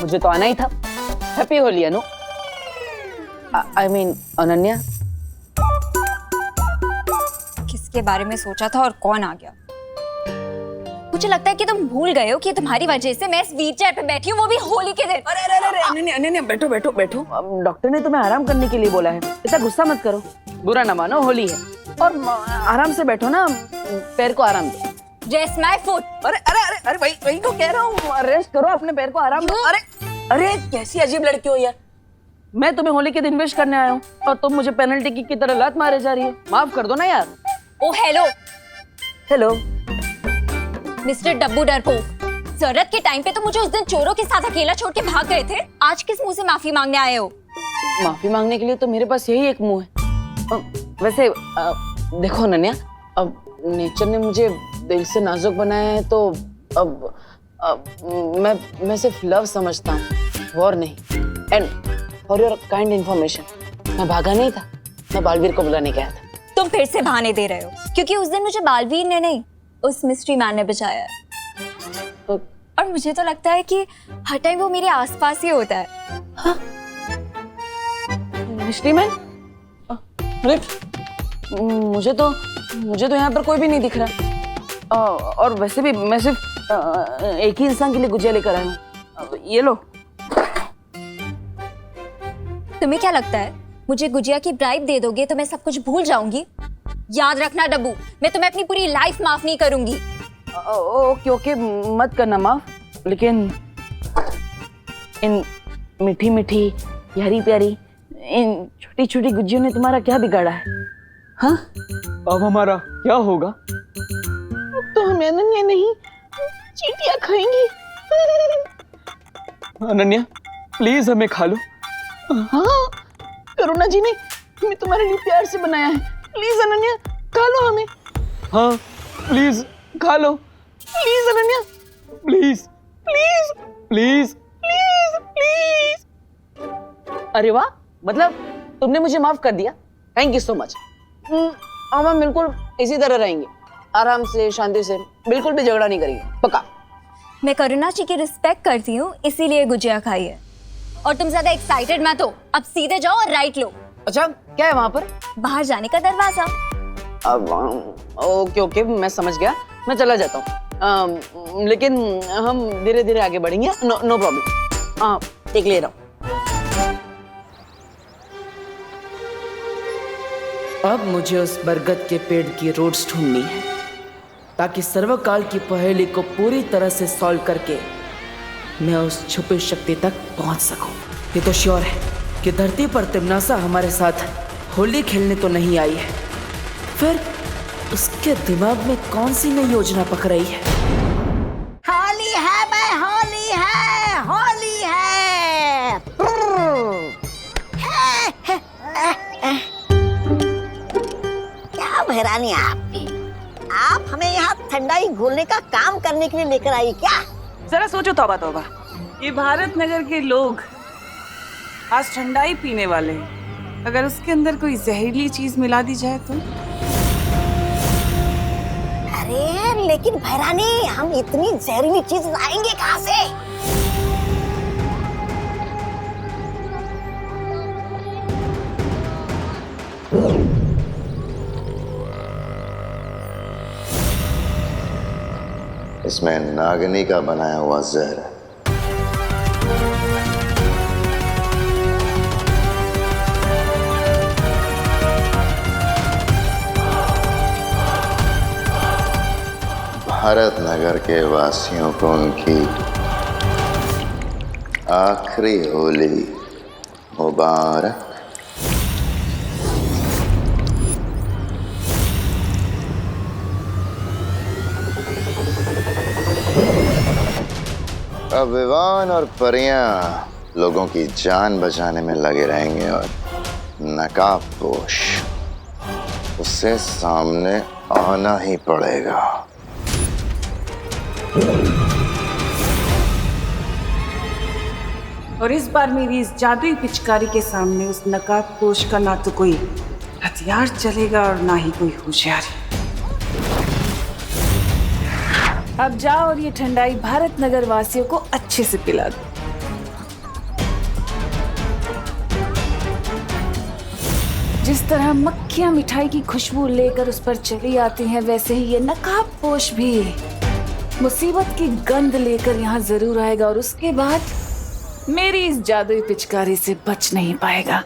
[SPEAKER 8] मुझे तो आना ही था। Happy Holi Anu. I mean Ananya.
[SPEAKER 7] किसके बारे में सोचा था और कौन आ गया? मुझे लगता है कि तुम भूल गए हो कि तुम्हारी वजह से मैं इस व्हीलचेयर पे बैठी हूँ, वो भी होली के दिन।
[SPEAKER 8] अरे अरे अरे अनन्या अनन्या बैठो बैठो बैठो। डॉक्टर ने तुम्हें आराम करने के लिए बोला है, इतना गुस्सा मत करो। बुरा ना मानो, होली है और आराम से बैठो ना, पैर को आराम दो।
[SPEAKER 7] Rest my foot।
[SPEAKER 8] अरे अरे अरे अरे वही तो कह रहा हूँ, रेस्ट करो, अपने पैर को आराम दो। अरे अरे कैसी अजीब लड़की हो यार। मैं तुम्हें होली के दिन विश करने आया हूँ और तुम मुझे पेनल्टी किक की तरह लात मारे जा रही है। माफ कर दो ना यार।
[SPEAKER 7] ओ हेलो
[SPEAKER 8] हेलो
[SPEAKER 7] मिस्टर डब्बू डरपोक, जरूरत के टाइम पे तो मुझे उस दिन चोरों के साथ अकेला छोड़ के भाग गए थे। आज किस मुंह से माफी मांगने आए हो?
[SPEAKER 8] माफी मांगने के लिए तो मेरे पास यही एक मुंह है। वैसे देखो अनन्या, अब नेचर ने मुझे दिल से नाजुक बनाया है तो अब मैं सिर्फ लव समझता हूँ, वॉर नहीं। And for your kind information, मैं भागा नहीं था, मैं बालवीर को बुलाने गया था।
[SPEAKER 7] तुम फिर से बहाने दे रहे हो, क्योंकि उस दिन मुझे बालवीर ने नहीं, उस मिस्ट्री मैन ने बचाया है। और मुझे तो लगता है कि हर टाइम वो मेरे आसपास ही होता है।
[SPEAKER 8] हाँ? Mystery man? अरे मुझे तो यहाँ पर कोई भी नहीं दिख रहा। और वैसे भी मैं सिर्फ एक ही इंसान के लिए गुजिया लेकर आया हूँ। ये लो।
[SPEAKER 7] तुम्हें क्या लगता है मुझे गुजिया की ब्राइब दे दोगे तो मैं सब कुछ भूल जाऊंगी? याद रखना डब्बू, मैं तुम्हें अपनी पूरी लाइफ माफ नहीं करूंगी।
[SPEAKER 8] ओके ओके, मत करना माफ, लेकिन इन मीठी मीठी प्यारी प्यारी इन छोटी छोटी गुजियों ने तुम्हारा क्या बिगाड़ा है? हाँ?
[SPEAKER 17] अब हमारा क्या होगा?
[SPEAKER 8] तो हम अनन्या नहीं चींटियां खाएंगी।
[SPEAKER 17] अनन्या प्लीज हमें खा लो।
[SPEAKER 8] हाँ, करुणा जी ने हमें तुम्हारे लिए प्यार से बनाया है। प्लीज अनन्या खा लो हमें।
[SPEAKER 17] हाँ प्लीज खा लो।
[SPEAKER 8] Please Ananya,
[SPEAKER 17] please
[SPEAKER 8] please
[SPEAKER 17] please
[SPEAKER 8] please please. अरे वाह, मतलब तुमने मुझे माफ कर दिया, थैंक यू सो मच। अब हम बिल्कुल इसी तरह रहेंगे, आराम से, शांति से, बिल्कुल भी झगड़ा नहीं करेंगे, पक्का।
[SPEAKER 7] मैं करुणा जी की रिस्पेक्ट करती हूँ, इसीलिए गुजिया खाई है। और तुम ज्यादा एक्साइटेड मत हो, अब सीधे जाओ और राइट लो।
[SPEAKER 8] अच्छा, क्या है वहाँ पर?
[SPEAKER 7] बाहर जाने का दरवाजा।
[SPEAKER 8] अब ओके ओके, मैं समझ गया, मैं चला जाता हूँ। लेकिन हम धीरे धीरे आगे बढ़ेंगे। No problem. एक ले रहा हूँ।
[SPEAKER 3] अब मुझे उस बरगद के पेड़ की रूट्स ढूंढनी है, ताकि सर्वकाल की पहेली को पूरी तरह से सॉल्व करके मैं उस छुपी शक्ति तक पहुंच सकूं। ये तो श्योर है कि धरती पर तिमनासा हमारे साथ होली खेलने तो नहीं आई है, फिर उसके दिमाग में कौन सी नई योजना पक रही है?
[SPEAKER 11] होली है मैं, होली है, होली है। क्या बहरानी है आपकी? आप हमें यहाँ ठंडाई घोलने का काम करने के लिए लेकर आई क्या?
[SPEAKER 5] जरा सोचो, तौबा तौबा, ये भारत नगर के लोग आज ठंडाई पीने वाले हैं, अगर उसके अंदर कोई जहरीली चीज मिला दी जाए तो?
[SPEAKER 11] अरे लेकिन भैरानी, हम इतनी जहरीली चीज लाएंगे कहाँ से?
[SPEAKER 12] इसमें नागिनी का बनाया हुआ जहर है। भारत नगर के वासियों को उनकी आखिरी होली मुबारक। अब विवान और परियां लोगों की जान बचाने में लगे रहेंगे और नकाबपोश उसे सामने आना ही पड़ेगा।
[SPEAKER 1] और इस बार मेरी इस जादुई पिचकारी के सामने उस नकाबपोश का ना तो कोई हथियार चलेगा और ना ही कोई होशियारी। अब जाओ और ये ठंडाई भारत नगर वासियों को अच्छे से पिला दो। जिस तरह मक्खियां मिठाई की खुशबू लेकर उस पर चली आती हैं, वैसे ही ये नकाबपोश भी मुसीबत की गंध लेकर यहाँ जरूर आएगा और उसके बाद मेरी इस जादुई पिचकारी से बच नहीं पाएगा।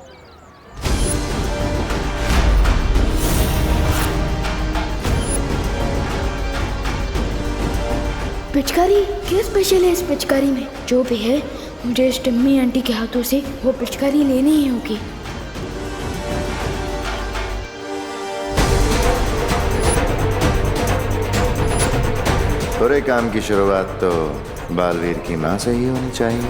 [SPEAKER 15] पिचकारी क्या स्पेशल है इस पिचकारी में? जो भी है मुझे इस टिम्मी आंटी के हाथों से वो पिचकारी लेनी ही होगी।
[SPEAKER 12] बुरे काम की शुरुआत तो बालवीर की माँ से ही होनी चाहिए।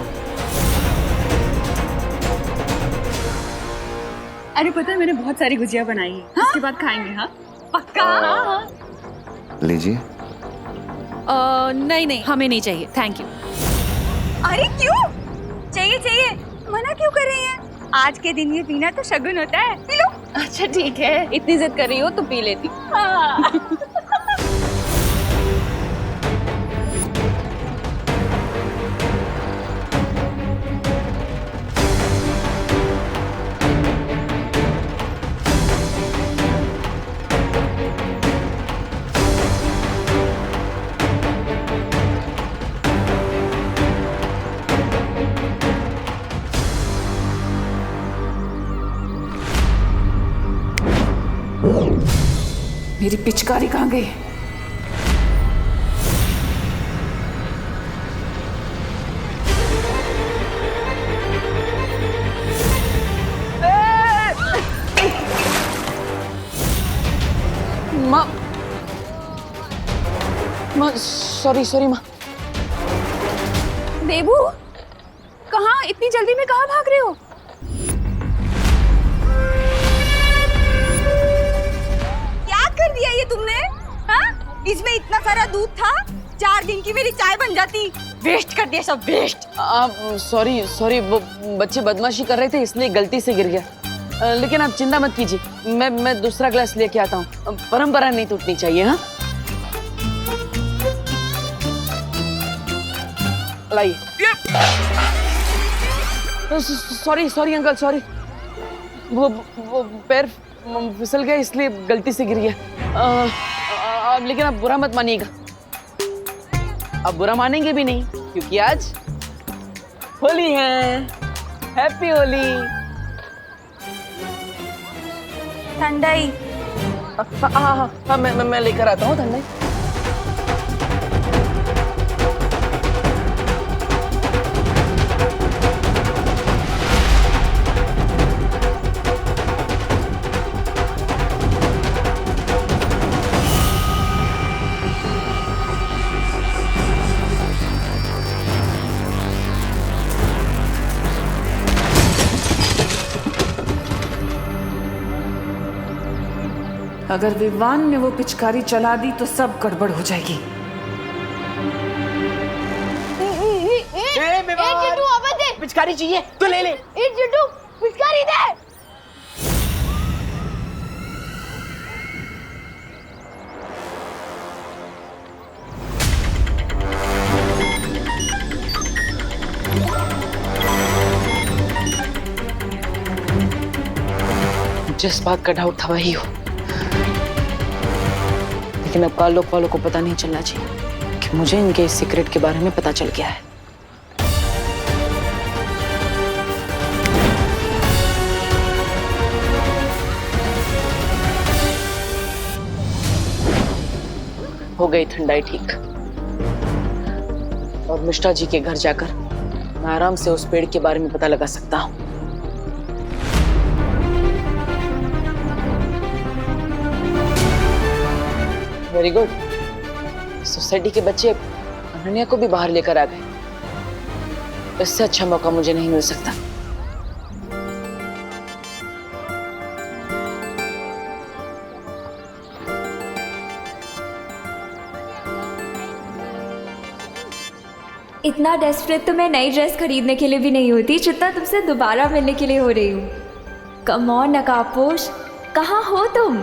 [SPEAKER 18] अरे पता है मैंने बहुत सारी गुजिया बनाई है। हाँ? इसके बाद खाएंगे। हाँ पक्का। हाँ।
[SPEAKER 12] लीजिए।
[SPEAKER 18] नहीं नहीं हमें नहीं चाहिए, थैंक यू।
[SPEAKER 7] अरे क्यों चाहिए? चाहिए मना क्यों कर रही हैं? आज के दिन ये पीना तो शगुन होता है, पी लो।
[SPEAKER 18] अच्छा ठीक है, इतनी जिद कर रही हो तो पी लेती।
[SPEAKER 1] मेरी पिचकारी कहाँ गई?
[SPEAKER 8] माँ सॉरी माँ।
[SPEAKER 18] देबू कहाँ? इतनी जल्दी में कहाँ भाग रहे हो?
[SPEAKER 7] कर दिया ये तुमने? हाँ? इसमें इतना सारा दूध था, 4 दिन की मेरी चाय बन जाती। वेस्ट कर दिया सब, वेस्ट।
[SPEAKER 8] आप सॉरी वो बच्चे बदमाशी कर रहे थे इसलिए गलती से गिर गया। लेकिन आप चिंता मत कीजिए, मैं दूसरा ग्लास लेके आता हूँ। परंपरा नहीं टूटनी चाहिए। हाँ लाइए। Sorry uncle, sorry. वो पैर फिसल गया इसलिए गलती से गिर गया। लेकिन आप बुरा मत मानिएगा। अब बुरा मानेंगे भी नहीं क्योंकि आज होली है। हैप्पी होली।
[SPEAKER 7] ठंडाई।
[SPEAKER 8] हाँ मैं लेकर आता हूँ ठंडाई।
[SPEAKER 1] अगर विवान ने वो पिचकारी चला दी तो सब गड़बड़ हो जाएगी।
[SPEAKER 17] पिचकारी चाहिए तो ले ले।
[SPEAKER 15] पिचकारी दे।
[SPEAKER 8] जिस बात का डाउट था वही हो, लेकिन अब आलोक वालों को पता नहीं चलना चाहिए कि मुझे इनके इस सीक्रेट के बारे में पता चल गया है। हो गई ठंडाई ठीक। और मिश्रा जी के घर जाकर मैं आराम से उस पेड़ के बारे में पता लगा सकता हूँ। Very good. सोसाइटी के बच्चे अनन्या को भी बाहर लेकर आ गए। इससे अच्छा मौका मुझे नहीं मिल सकता।
[SPEAKER 7] इतना डेस्परेट तो मैं नई ड्रेस खरीदने के लिए भी नहीं होती जितना तुमसे दोबारा मिलने के लिए हो रही हूँ। कम ऑन नकाबपोश, कहाँ हो तुम?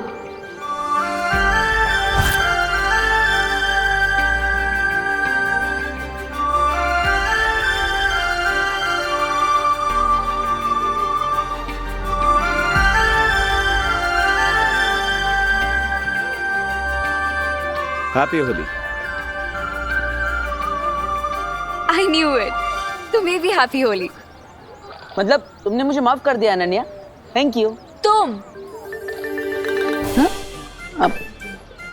[SPEAKER 14] Happy Holi.
[SPEAKER 7] I knew it, तुम्हें भी हैप्पी होली।
[SPEAKER 8] मतलब तुमने मुझे माफ कर दिया अनन्या, थैंक यू।
[SPEAKER 7] तुम?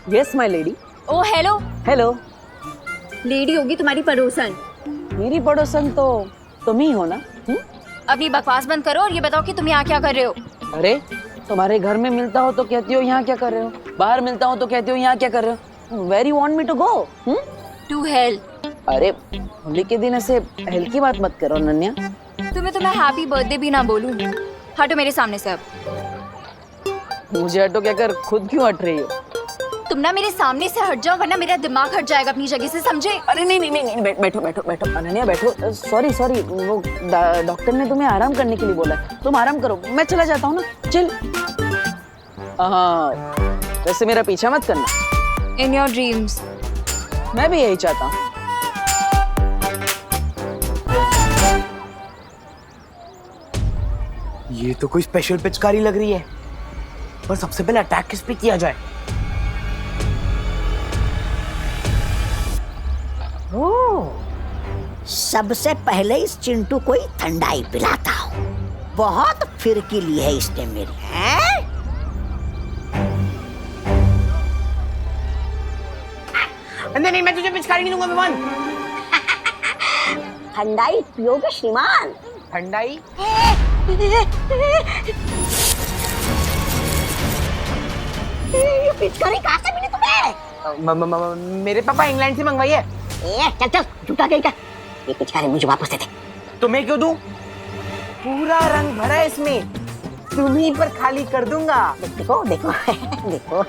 [SPEAKER 8] Yes my lady.
[SPEAKER 7] Oh hello.
[SPEAKER 8] Hello.
[SPEAKER 7] Lady होगी तुम्हारी पड़ोसन।
[SPEAKER 8] मेरी पड़ोसन तो तुम ही हो ना?
[SPEAKER 7] अभी बकवास बंद करो और ये बताओ कि तुम यहाँ क्या कर रहे हो?
[SPEAKER 8] अरे तुम्हारे घर में मिलता हो तो कहती हो यहाँ क्या कर रहे हो, बाहर मिलता हो तो कहती हो यहाँ क्या कर रहे हो। Where you want me to go?
[SPEAKER 7] To hell.
[SPEAKER 8] अरे होली के दिन ऐसे हेल की बात मत करो नन्या।
[SPEAKER 7] तुम्हें हैप्पी बर्थडे भी ना बोलूं। हटो मेरे सामने से अब।
[SPEAKER 8] मुझे हटो क्या कर, खुद क्यों हट रही हो?
[SPEAKER 7] तुम ना मेरे सामने से हट जाओ वरना मेरा दिमाग हट जाएगा अपनी जगह से, समझे?
[SPEAKER 8] अरे नहीं, बैठो बैठो बैठो अनन्या बैठो। सॉरी वो डॉक्टर ने तुम्हें आराम करने के लिए बोला है, तुम आराम करो, मैं चला जाता हूँ ना। चल। हाँ वैसे मेरा पीछा मत करना।
[SPEAKER 7] In your dreams.
[SPEAKER 8] मैं भी यही चाहता हूँ।
[SPEAKER 17] ये तो कोई स्पेशल पिचकारी लग रही है, पर सबसे पहले अटैक किस पे किया जाए?
[SPEAKER 11] सबसे पहले इस चिंटू को ही ठंडाई पिलाता हूँ। बहुत फिरकी ली है इसने मेरी।
[SPEAKER 17] नहीं, मैं तुझे पिचकारी नहीं दूंगा विवान।
[SPEAKER 11] ठंडाई पियोगे श्रीमान?
[SPEAKER 17] ठंडाई?
[SPEAKER 11] ये पिचकारी कहाँ से मिली तुम्हें?
[SPEAKER 17] मेरे पापा इंग्लैंड से मंगवाई है।
[SPEAKER 11] चल झूठा कहीं का। ये पिचकारी मुझे वापस दे दे।
[SPEAKER 17] तुम्हें क्यों दूं? पूरा रंग भरा है इसमें, तुम्हीं पर खाली कर दूंगा।
[SPEAKER 11] देखो देखो देखो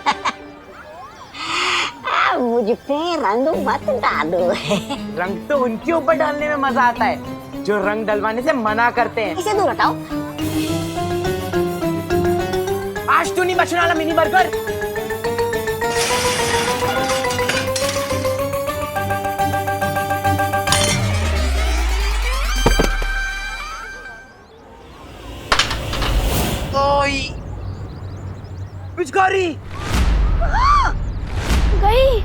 [SPEAKER 11] मुझ पे रंग मत डालो।
[SPEAKER 17] रंग तो उनके ऊपर डालने में मजा आता है जो रंग डलवाने से मना करते हैं।
[SPEAKER 11] इसे दूर हटाओ।
[SPEAKER 17] आज तो नहीं बचने वाला मिनी बर्गर। पिचकारी
[SPEAKER 15] गई।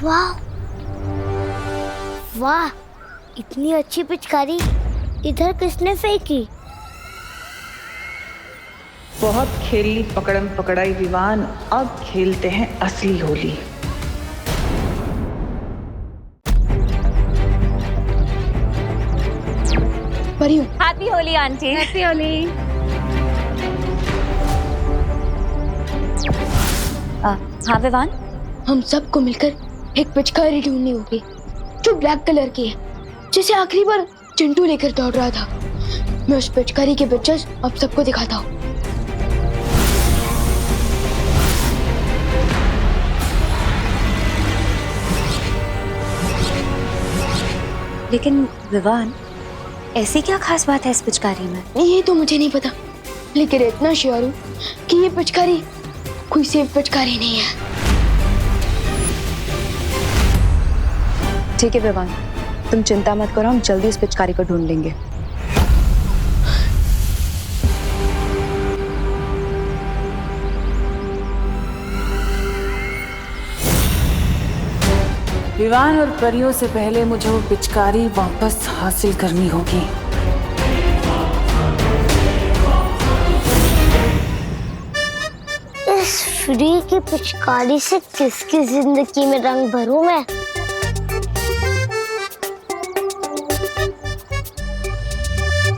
[SPEAKER 15] वाह वाह, इतनी अच्छी पिचकारी इधर किसने फेंकी?
[SPEAKER 19] बहुत खेली पकड़म पकड़ाई विवान, अब खेलते हैं असली Holi.
[SPEAKER 7] Happy Holi aunty.
[SPEAKER 18] Happy Holi.
[SPEAKER 7] हाँ विवान,
[SPEAKER 15] हम सबको मिलकर एक पिचकारी ढूंढनी होगी जो ब्लैक कलर की है, जिसे आखिरी बार चिंटू लेकर दौड़ रहा था। मैं उस पिचकारी के पिक्चर्स अब सबको दिखाता हूँ।
[SPEAKER 7] लेकिन विवान, ऐसी क्या खास बात है इस पिचकारी में?
[SPEAKER 15] ये तो मुझे नहीं पता, लेकिन इतना श्योर हूँ कि ये पिचकारी कोई सेफ पिचकारी नहीं है।
[SPEAKER 2] ठीक है विवान, तुम चिंता मत करो, हम जल्दी इस पिचकारी को ढूंढ लेंगे।
[SPEAKER 1] विवान और परियों से पहले मुझे वो पिचकारी वापस हासिल करनी होगी।
[SPEAKER 15] इस फ्री की पिचकारी से किसकी जिंदगी में रंग भरूं मैं?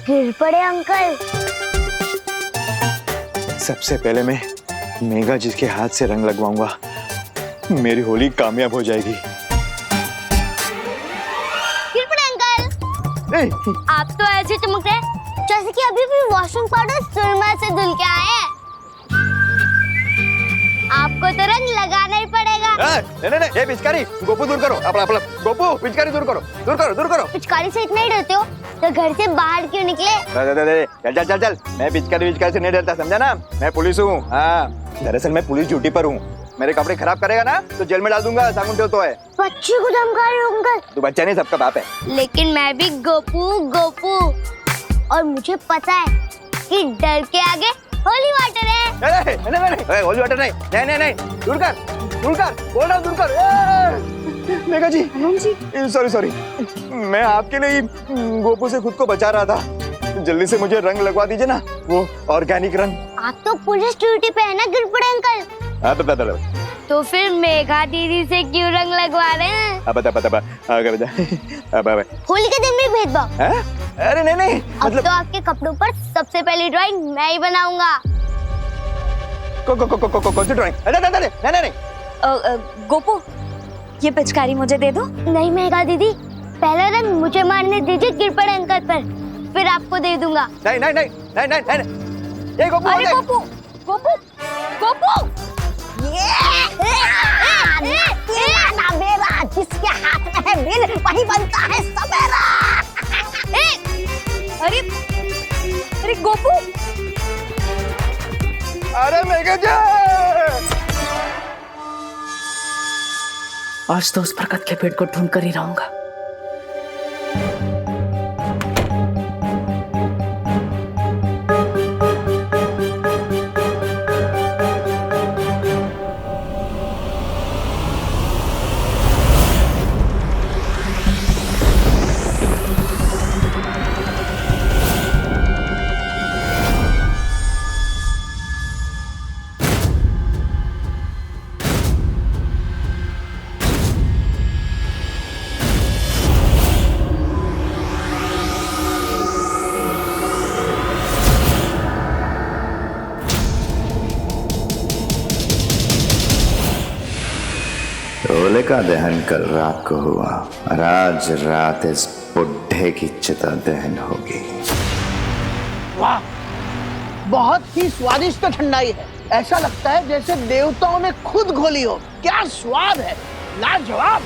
[SPEAKER 15] फिर पड़े अंकल।
[SPEAKER 9] सबसे पहले मैं मेघा जी के हाथ से रंग लगवाऊंगा, मेरी होली कामयाब हो जाएगी।
[SPEAKER 15] फिर पड़े अंकल। आप तो ऐसे चमक रहे जैसे कि अभी भी वॉशिंग पाउडर सुरमा से धुल के आए हैं। आपको तो रंग लगाना ही पड़ेगा।
[SPEAKER 12] नहीं, ये पिचकारी गोपू दूर करो, अपना गोपू पिचकारी दूर करो।
[SPEAKER 15] पिचकारी से इतना ही डरते हो तो घर से बाहर क्यों निकले?
[SPEAKER 12] चल, मैं पिचकारी से नहीं डरता, समझा ना? मैं पुलिस हूँ। हाँ, दरअसल मैं पुलिस ड्यूटी पर हूँ। मेरे कपड़े खराब करेगा ना तो जेल में डाल दूंगा, सागुन तो है।
[SPEAKER 15] बच्चे को धमका रहे हो अंकल?
[SPEAKER 12] तू बच्चा नहीं, सबका बाप है।
[SPEAKER 15] लेकिन मैं भी गोपू और मुझे पता है कि डर के आगे होली वाटर है।
[SPEAKER 12] नहीं, होली वाटर नहीं, दूर कर, बोल रहा हूँ दूर कर। मेघा जी, सॉरी, मैं आपके लिए गोपू से खुद को बचा रहा था। जल्दी से मुझे रंग लगवा दीजिए ना, वो ऑर्गेनिक रंग।
[SPEAKER 15] आप तो पुलिस ड्यूटी पे है ना गिरपड़े अंकल?
[SPEAKER 12] हाँ, बता।
[SPEAKER 15] तो फिर मेघा दीदी से क्यों रंग लगवा रहे हैं?
[SPEAKER 12] बता।
[SPEAKER 15] होली के दिन भी भेदभाव?
[SPEAKER 12] अरे नहीं,
[SPEAKER 15] अब तो आपके कपड़ों पर सबसे पहली ड्राइंग मैं ही बनाऊंगा।
[SPEAKER 12] कौन सी ड्राइंग? नहीं।
[SPEAKER 7] गोपू, ये पिचकारी मुझे दे दो।
[SPEAKER 15] नहीं मेघा दीदी, पहला रंग मुझे मारने दीजिए गिरपड़े अंकल पर, फिर आपको दे दूंगा।
[SPEAKER 12] नहीं। ये गोपू,
[SPEAKER 7] अरे गोपू,
[SPEAKER 11] तेरा ना मेरा, जिसके हाथ में है बिल वही बनता है सवेरा।
[SPEAKER 7] अरे गोपू,
[SPEAKER 12] अरे मेघा जी,
[SPEAKER 3] आज तो उस बरगद के पेड़ को ढूंढ कर ही रहूंगा।
[SPEAKER 12] होलिका दहन कल रात को हुआ और आज रात इस बुढ़े की चिता दहन होगी।
[SPEAKER 17] वाह, बहुत ही स्वादिष्ट ठंडाई है। ऐसा लगता है जैसे देवताओं ने खुद घोली हो। क्या स्वाद है, लाजवाब।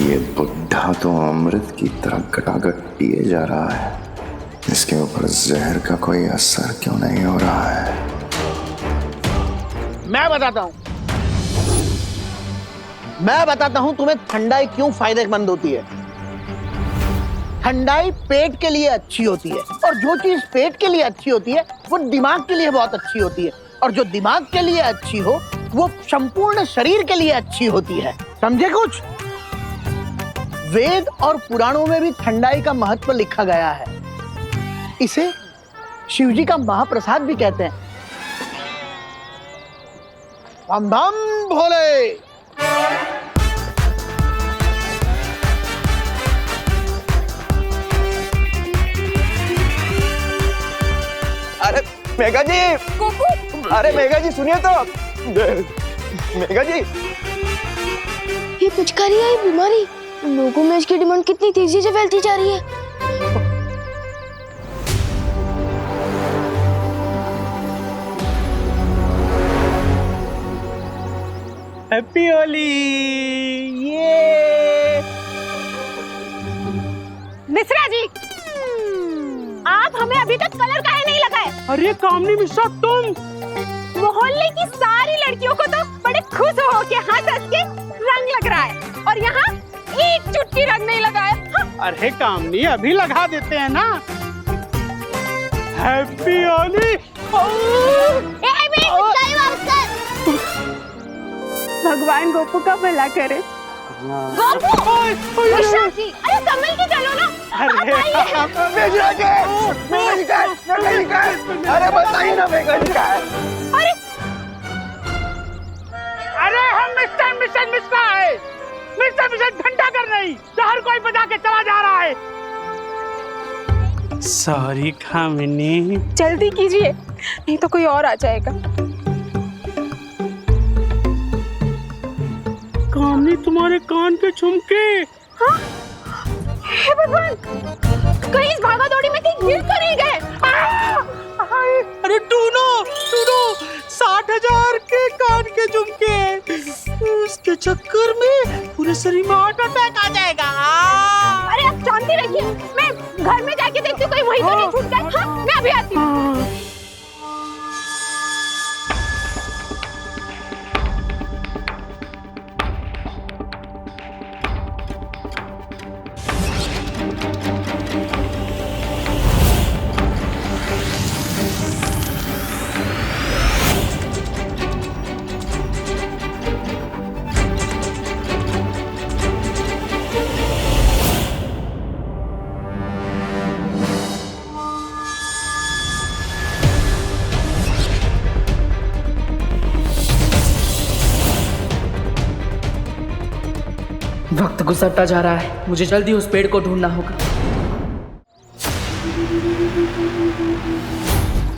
[SPEAKER 12] ये बुढ़ा तो अमृत की तरह गटागट पिए जा रहा है। इसके ऊपर जहर का कोई असर क्यों नहीं हो रहा है?
[SPEAKER 17] मैं बताता हूं तुम्हें ठंडाई क्यों फायदेमंद होती है। ठंडाई पेट के लिए अच्छी होती है, और जो चीज पेट के लिए अच्छी होती है वो दिमाग के लिए बहुत अच्छी होती है, और जो दिमाग के लिए अच्छी हो वो संपूर्ण शरीर के लिए अच्छी होती है। समझे कुछ? वेद और पुराणों में भी ठंडाई का महत्व लिखा गया है। इसे शिवजी का महाप्रसाद भी कहते हैं। धम धम भोले।
[SPEAKER 12] अरे मेघा जी, अरे मेघा जी सुनिए तो। मेघा जी,
[SPEAKER 15] ये पिचकारी है, ये बीमारी, लोगों में इसकी डिमांड कितनी तेजी से फैलती जा रही है।
[SPEAKER 6] हैप्पी होली। ये
[SPEAKER 4] मिश्रा जी, आप हमें अभी तक कलर काहे नहीं लगाए?
[SPEAKER 6] अरे कामनी मिश्रा, तुम
[SPEAKER 4] मोहल्ले की सारी लड़कियों को तो बड़े खुश हो के हंस के रंग लग रहा है, और यहाँ एक चुटकी रंग नहीं लगाया। हाँ।
[SPEAKER 6] अरे कामनी, अभी लगा देते हैं ना। हैप्पी होली।
[SPEAKER 4] भगवान गोपू का भला करे। गोपू, मिश्रा जी, अरे संभल के चलो ना।
[SPEAKER 12] अरे बताइए ना मेघा जी का है।
[SPEAKER 6] अरे हम मिस्टर मिश्रा है। मिस्टर ठंडा कर नहीं तो हर कोई बजा के चला जा रहा है। सॉरी कामिनी,
[SPEAKER 4] जल्दी कीजिए नहीं तो कोई और आ जाएगा।
[SPEAKER 6] कामनी, तुम्हारे कान के झुमके।
[SPEAKER 4] हाँ? हे भगवान, कहीं इस भागा दौड़ी में कहीं गिर तो नहीं गए?
[SPEAKER 6] अरे टूनो टूनो 60,000 के कान के झुमके, उसके चक्कर में पूरे शरीर में हार्ट अटैक आ जाएगा।
[SPEAKER 4] अरे आप शांति रखिए, मैं घर में जाके देखती हूँ कहीं वहीं तो नहीं छूट गए। हाँ, मैं अभी आती हूँ।
[SPEAKER 3] वक्त गुजरता जा रहा है, मुझे जल्दी उस पेड़ को ढूंढना होगा।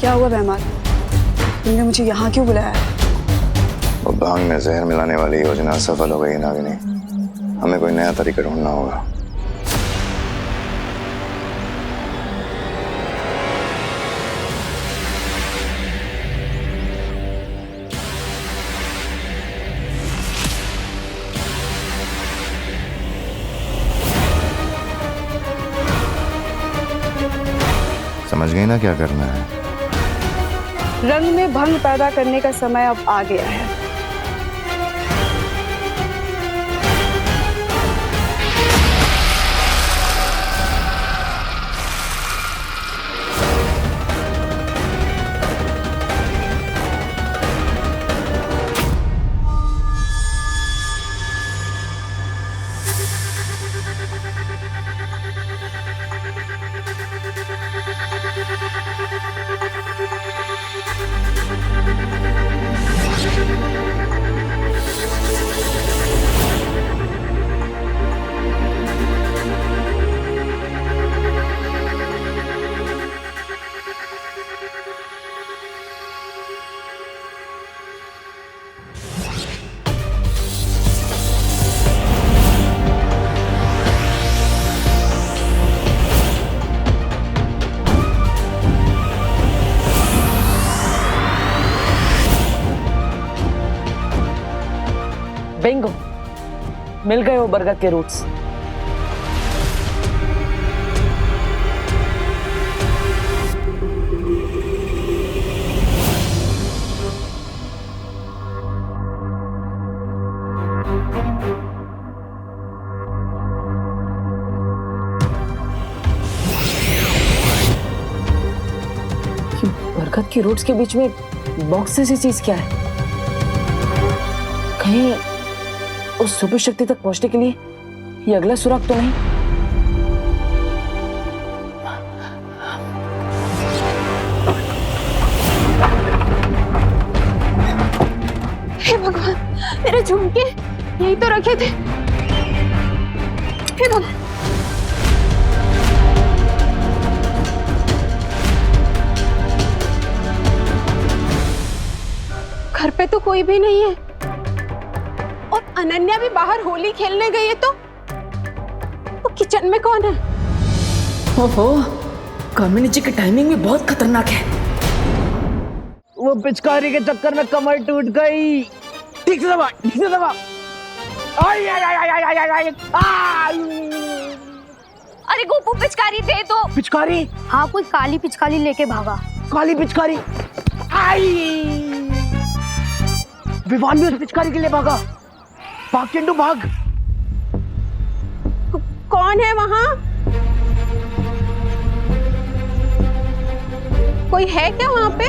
[SPEAKER 2] क्या हुआ बेहमान, तुमने मुझे यहाँ क्यों बुलाया?
[SPEAKER 12] वो भांग में जहर मिलाने वाली योजना सफल हो गई नागिनी। हमें कोई नया तरीका ढूंढना होगा। समझ गई ना क्या करना है?
[SPEAKER 2] रंग में भंग पैदा करने का समय अब आ गया है।
[SPEAKER 8] बिंगो, मिल गए वो बरगद के रूट्स। बरगद की रूट्स के बीच में बॉक्स जैसी चीज क्या है? कहीं उस सुपर शक्ति तक पहुंचने के लिए ये अगला सुराग तो नहीं?
[SPEAKER 4] हे भगवान, मेरे झुमके यही तो रखे थे। हे भगवान, घर पे तो कोई भी नहीं है और अनन्या भी बाहर होली खेलने गई है, तो किचन में कौन है?
[SPEAKER 3] ओहो, कामिनी जी की टाइमिंग भी बहुत खतरनाक है।
[SPEAKER 17] वो पिचकारी के चक्कर में कमर टूट गई। ठीक से दबा, ठीक से दबा। आई आई आई आई आई आई आई।
[SPEAKER 15] अरे गोपू, पिचकारी दे दो।
[SPEAKER 17] पिचकारी?
[SPEAKER 10] हाँ, कोई काली पिचकारी लेके भागा।
[SPEAKER 17] काली पिचकारी? आई! विवान भी उस पिचकारी के लिए भागा। भाग चिंटू भाग।
[SPEAKER 4] कौन है वहां? कोई है क्या वहां पे?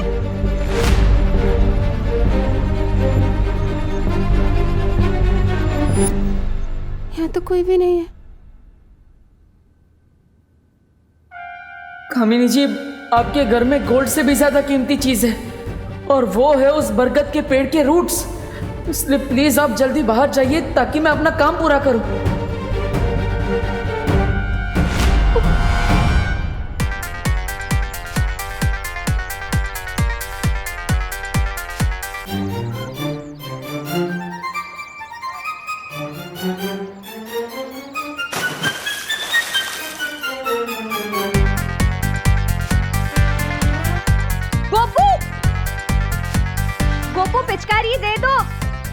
[SPEAKER 4] यहाँ तो कोई भी नहीं है।
[SPEAKER 3] कामिनी जी, आपके घर में गोल्ड से भी ज्यादा कीमती चीज है और वो है उस बरगद के पेड़ के रूट्स। इसलिए प्लीज आप जल्दी बाहर जाइए ताकि मैं अपना काम पूरा करूं।
[SPEAKER 15] पिचकारी दे दो।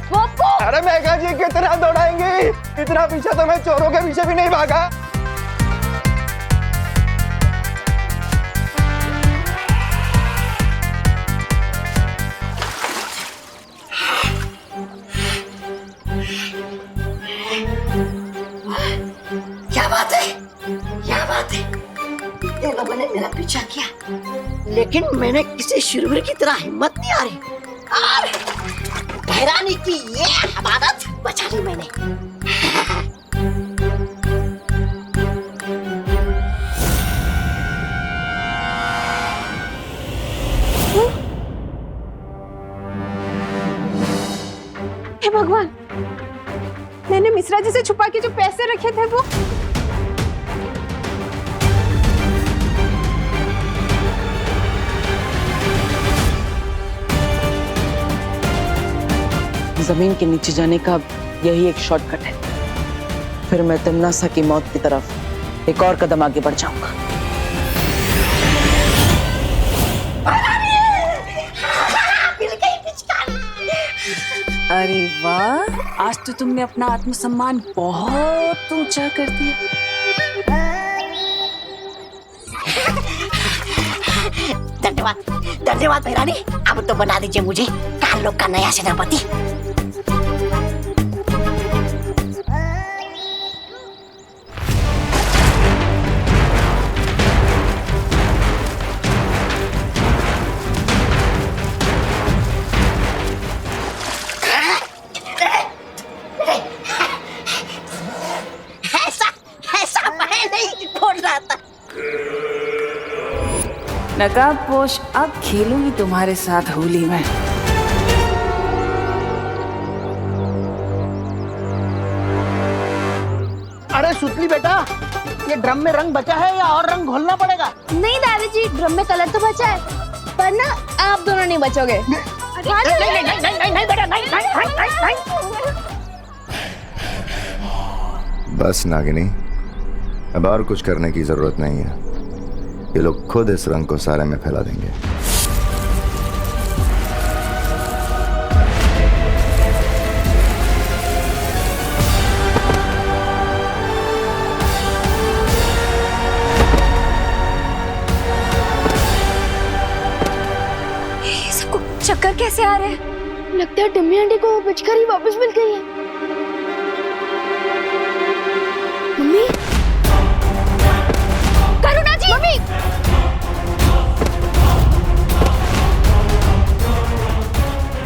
[SPEAKER 15] पोपो।
[SPEAKER 13] अरे मेघा जी कितना दौड़ाएंगे, इतना पीछे तो मैं चोरों के पीछे भी नहीं भागा।
[SPEAKER 11] क्या बात है, क्या बात है। ये लोगों ने मेरा पीछा किया, लेकिन मैंने किसी शुरवीर की तरह हिम्मत नहीं आ रही। भैरानी की ये हमारत बचा ली मैंने।
[SPEAKER 4] हे भगवान, मैंने मिश्रा जी से छुपा के जो पैसे रखे थे वो।
[SPEAKER 8] जमीन के नीचे जाने का यही एक शॉर्टकट है। फिर मैं तमन्नासा की मौत की तरफ एक और कदम आगे बढ़ जाऊंगा।
[SPEAKER 1] अरे वाह, आज तो तुमने अपना आत्मसम्मान बहुत ऊंचा कर दिया।
[SPEAKER 11] धन्यवाद, धन्यवाद भैरानी। अब तो बना दीजिए मुझे काल लोग का नया सेनापति।
[SPEAKER 1] नकाबपोश, अब खेलूंगी तुम्हारे साथ होली में।
[SPEAKER 17] अरे सुतली बेटा, ये ड्रम में रंग बचा है या और रंग घोलना पड़ेगा?
[SPEAKER 15] नहीं दादाजी, ड्रम में कलर तो बचा है, पर ना आप दोनों नहीं बचोगे।
[SPEAKER 17] नहीं बेटा, नहीं।
[SPEAKER 12] बस नागिनी, अब और कुछ करने की जरूरत नहीं है। ये लोग खुद इस रंग को सारे में फैला देंगे।
[SPEAKER 15] ये सबको चक्कर कैसे आ रहे हैं? लगता है टम्मी आंटी को पिचकारी वापस मिल गई है। मम्मी, करुणा जी, मम्मी।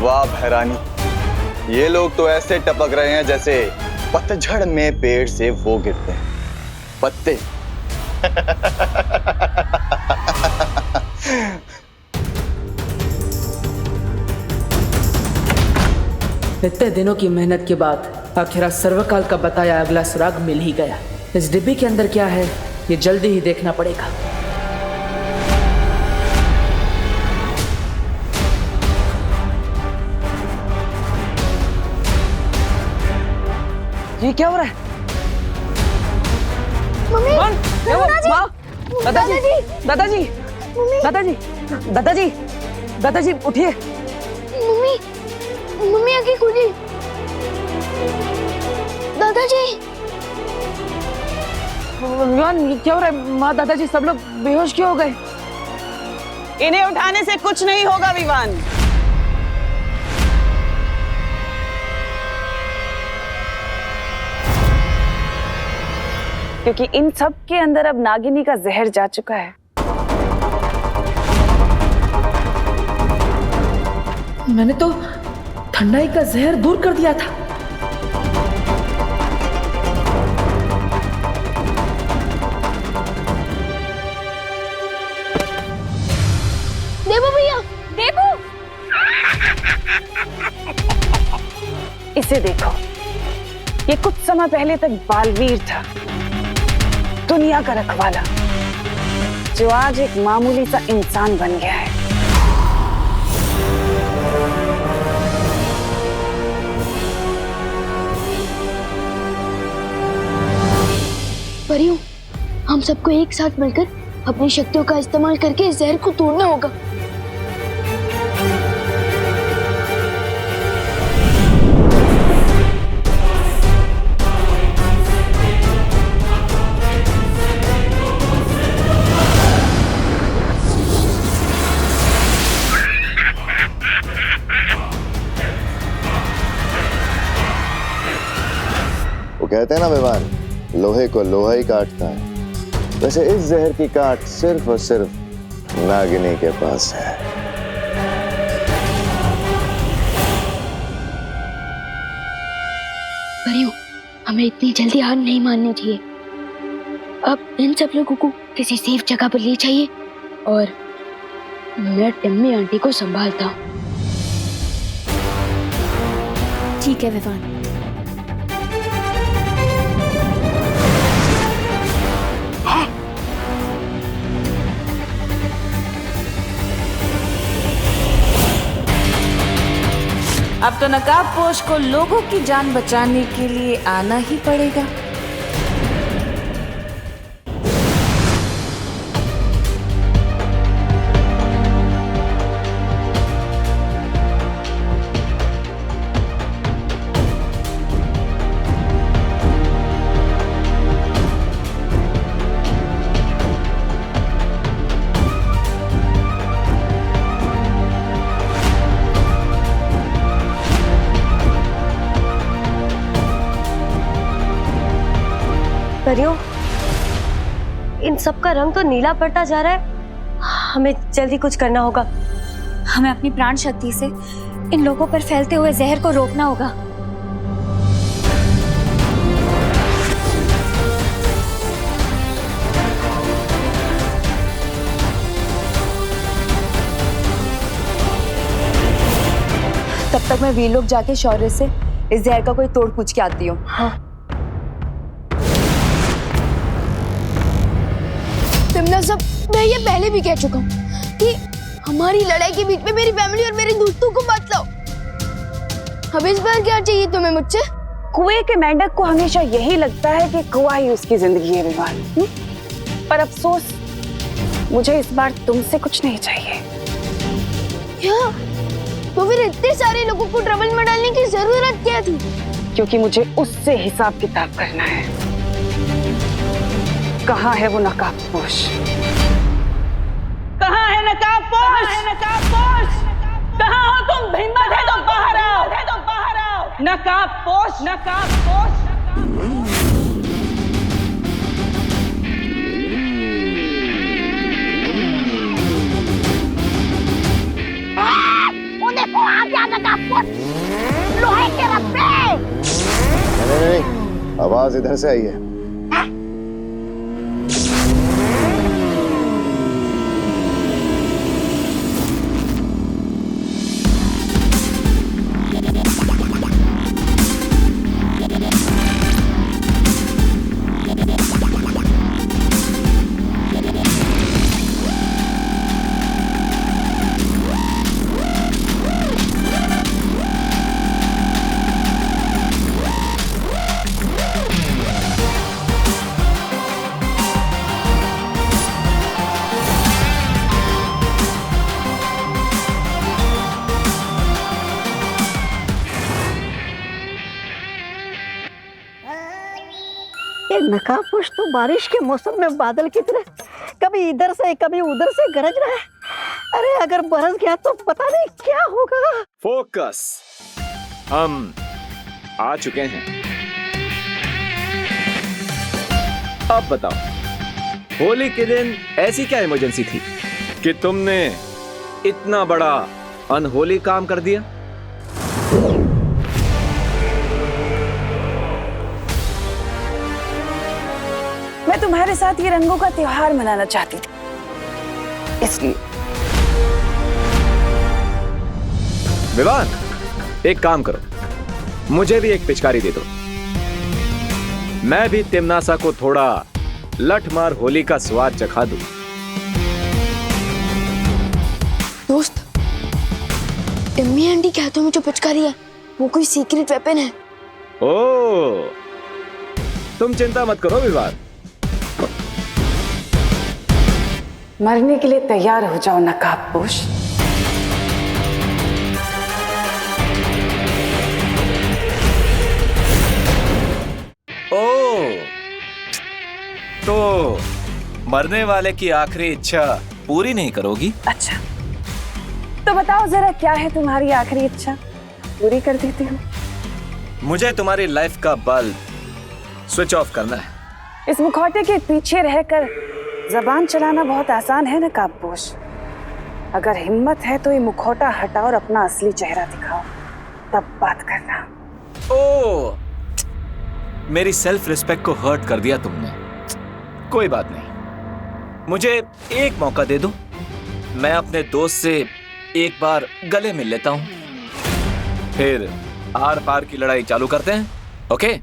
[SPEAKER 12] वाह भैरानी, ये लोग तो ऐसे टपक रहे हैं जैसे पतझड़ में पेड़ से वो गिरते हैं पत्ते।
[SPEAKER 3] इतने दिनों की मेहनत के बाद आखिर सर्वकाल का बताया अगला सुराग मिल ही गया। इस डिब्बे के अंदर क्या है ये जल्दी ही देखना पड़ेगा।
[SPEAKER 8] ये क्या हो रहा है?
[SPEAKER 15] मम्मी,
[SPEAKER 8] दादाजी, दादाजी, दादाजी, दादाजी, दादाजी उठिए।
[SPEAKER 15] मम्मी, मम्मी आंखें खुली। दादाजी,
[SPEAKER 8] विवान, ये क्या हो रहा है? माँ, दादाजी सब लोग बेहोश क्यों हो गए?
[SPEAKER 2] इन्हें उठाने से कुछ नहीं होगा विवान। क्योंकि इन सब के अंदर अब नागिनी का जहर जा चुका है।
[SPEAKER 3] मैंने तो ठंडाई का जहर दूर कर दिया था।
[SPEAKER 15] देवू भैया, देवू।
[SPEAKER 2] इसे देखो, ये कुछ समय पहले तक बालवीर था, दुनिया का रखवाला, जो आज एक मामूली सा इंसान बन गया है।
[SPEAKER 15] परियों, हम सबको एक साथ मिलकर अपनी शक्तियों का इस्तेमाल करके इस जहर को तोड़ना होगा।
[SPEAKER 12] वो कहते हैं ना विवान, लोहे को लोहा ही काटता है। वैसे इस जहर की काट सिर्फ और सिर्फ नागिनी के पास है।
[SPEAKER 15] परियों, हमें इतनी जल्दी हार नहीं माननी चाहिए। अब इन सब लोगों को किसी सेफ जगह पर ले जाइए और मैं टिम्मी आंटी को संभालता हूँ।
[SPEAKER 16] ठीक है विवान।
[SPEAKER 1] अब तो नकाबपोश को लोगों की जान बचाने के लिए आना ही पड़ेगा।
[SPEAKER 20] परियों, इन सब का रंग तो नीला पड़ता जा रहा है। हमें जल्दी कुछ करना होगा।
[SPEAKER 7] हमें अपनी प्राण शक्ति से इन लोगों पर फैलते हुए जहर को रोकना होगा।
[SPEAKER 2] तब तक मैं वीर लोग जाके शौर्य से इस जहर का कोई तोड़ पूछ के आती हूँ।
[SPEAKER 20] हाँ।
[SPEAKER 15] तिमना सब, मैं ये पहले भी कह चुका हूँ कि हमारी लड़ाई के बीच में मेरी फैमिली और मेरे दोस्तों को मत लाओ। अब इस बार क्या चाहिए तुम्हें मुझसे?
[SPEAKER 2] कुएं के मेंढक को हमेशा यही लगता है कि कुआं ही उसकी जिंदगी है विवान। पर अफसोस, मुझे इस बार तुमसे कुछ नहीं चाहिए।
[SPEAKER 15] क्या? तो फिर इतने सारे लोगों को ट्रबल में डालने की जरूरत क्या थी?
[SPEAKER 2] क्योंकि मुझे उससे हिसाब किताब करना है। कहाँ है वो नकाबपोश?
[SPEAKER 19] कहाँ है नकाबपोश? कहाँ हो तुम? हिम्मत है तो बाहर आओ। नकाबपोश, नकाबपोश।
[SPEAKER 11] वो देखो आ गया नकाबपोश, लोहे के रस्से।
[SPEAKER 12] नहीं, आवाज इधर से आई है।
[SPEAKER 11] नकाबपोश तो बारिश के मौसम में बादल की तरह कभी इधर से कभी उधर से गरज रहा है। अरे अगर बरस गया तो पता नहीं क्या होगा।
[SPEAKER 14] फोकस, हम आ चुके हैं। अब बताओ, होली के दिन ऐसी क्या इमरजेंसी थी कि तुमने इतना बड़ा अनहोली काम कर दिया?
[SPEAKER 2] मैं तुम्हारे साथ ये रंगों का त्योहार मनाना चाहती थी, इसलिए।
[SPEAKER 14] विवान, एक काम करो, मुझे भी एक पिचकारी दे दो। मैं भी तिमनासा को थोड़ा लठमार होली का स्वाद चखा दूं।
[SPEAKER 15] दोस्त, टिम्मी आंटी के हाथों में जो पिचकारी है वो कोई सीक्रेट वेपन है।
[SPEAKER 14] ओ, तुम चिंता मत करो विवान।
[SPEAKER 2] मरने के लिए तैयार हो जाओ नकाबपोश।
[SPEAKER 14] ओ, तो मरने वाले की आखिरी इच्छा पूरी नहीं करोगी?
[SPEAKER 2] अच्छा, तो बताओ जरा क्या है तुम्हारी आखिरी इच्छा, पूरी कर देती हूँ।
[SPEAKER 14] मुझे तुम्हारी लाइफ का बल्ब स्विच ऑफ करना है।
[SPEAKER 2] इस मुखौटे के पीछे रहकर जबान चलाना बहुत आसान है नकाबपोश। अगर हिम्मत है तो ये मुखौटा हटाओ और अपना असली चेहरा दिखाओ, तब बात करना।
[SPEAKER 14] ओ, मेरी सेल्फ रिस्पेक्ट को हर्ट कर दिया तुमने। कोई बात नहीं, मुझे एक मौका दे दो, मैं अपने दोस्त से एक बार गले मिल लेता हूं, फिर आर पार की लड़ाई चालू करते हैं। ओके?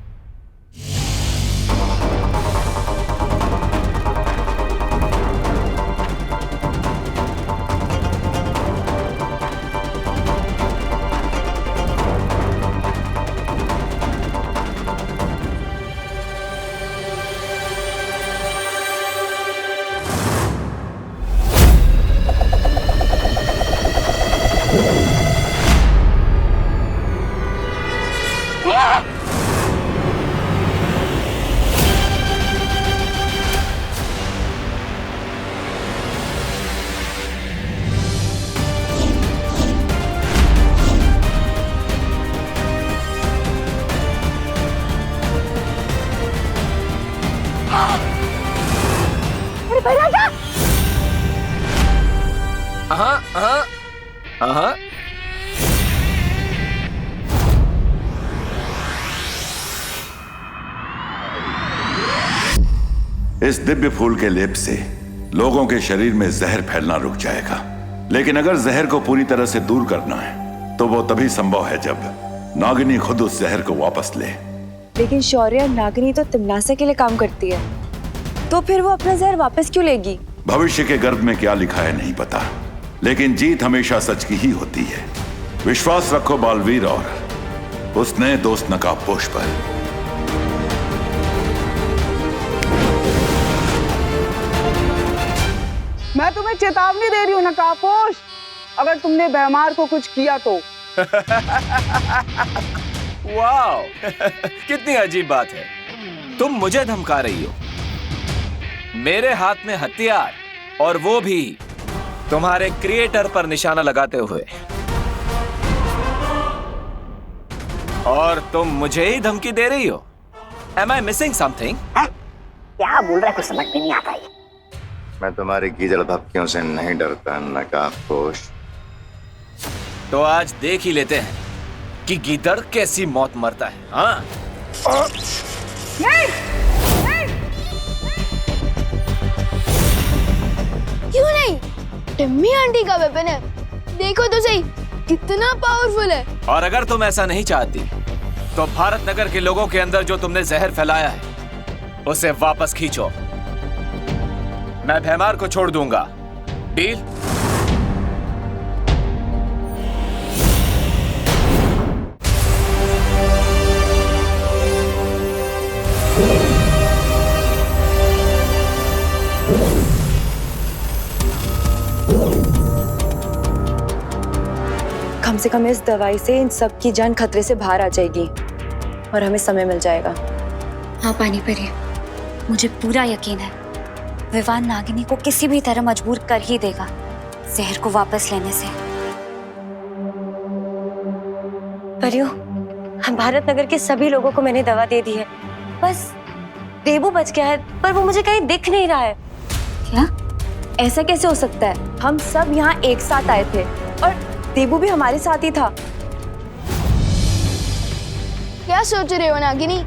[SPEAKER 21] इस दिव्य फूल के लेप से लोगों के शरीर में जहर फैलना रुक जाएगा, लेकिन अगर जहर को पूरी तरह से दूर करना है तो वो तभी संभव है जब नागिनी खुद उस जहर को वापस ले।
[SPEAKER 2] लेकिन शौर्य, नागिनी तो तिमनासा के लिए काम करती है, तो फिर वो अपना जहर वापस क्यों लेगी?
[SPEAKER 21] भविष्य के गर्भ में क्या लिखा है नहीं पता, लेकिन जीत हमेशा सच की ही होती है। विश्वास रखो बालवीर और उस नए दोस्त नकाबपोश पर।
[SPEAKER 2] मैं तुम्हें चेतावनी दे रही हूँ नकाबपोश, अगर तुमने भैमार को कुछ किया तो।
[SPEAKER 14] वाओ, कितनी अजीब बात है, तुम मुझे धमका रही हो, मेरे हाथ में हथियार, और वो भी तुम्हारे क्रिएटर पर निशाना लगाते हुए, और तुम मुझे ही धमकी दे रही हो। Am I missing something?
[SPEAKER 11] क्या बोल रहा है, कुछ समझ में नहीं आता है।
[SPEAKER 12] मैं तुम्हारी गीदड़ धमकियों से नहीं डरता नकाबपोश।
[SPEAKER 14] तो आज देख ही लेते हैं कि गीदड़ कैसी मौत मरता है। हाँ?
[SPEAKER 15] नहीं, नहीं। क्यों नहीं? टिम्मी आंटी का वेपन है, देखो तो सही कितना पावरफुल है।
[SPEAKER 14] और अगर तुम ऐसा नहीं चाहती तो भारत नगर के लोगों के अंदर जो तुमने जहर फैलाया है उसे वापस खींचो, मैं भैमार को छोड़ दूंगा। डील?
[SPEAKER 2] कम से कम इस दवाई से इन सब की जान खतरे से बाहर आ जाएगी और हमें समय मिल जाएगा।
[SPEAKER 7] हाँ पानी परी, मुझे पूरा यकीन है विवान नागिनी को किसी भी तरह मजबूर कर ही देगा जहर को वापस लेने से।
[SPEAKER 20] परियो, भारत नगर के सभी लोगों को मैंने दवा दे दी है, बस देबू बच गया है, पर वो मुझे कहीं दिख नहीं रहा है।
[SPEAKER 2] क्या? ऐसा कैसे हो सकता है? हम सब यहाँ एक साथ आए थे और देबू भी हमारे साथ ही था।
[SPEAKER 15] क्या सोच रहे हो नागिनी?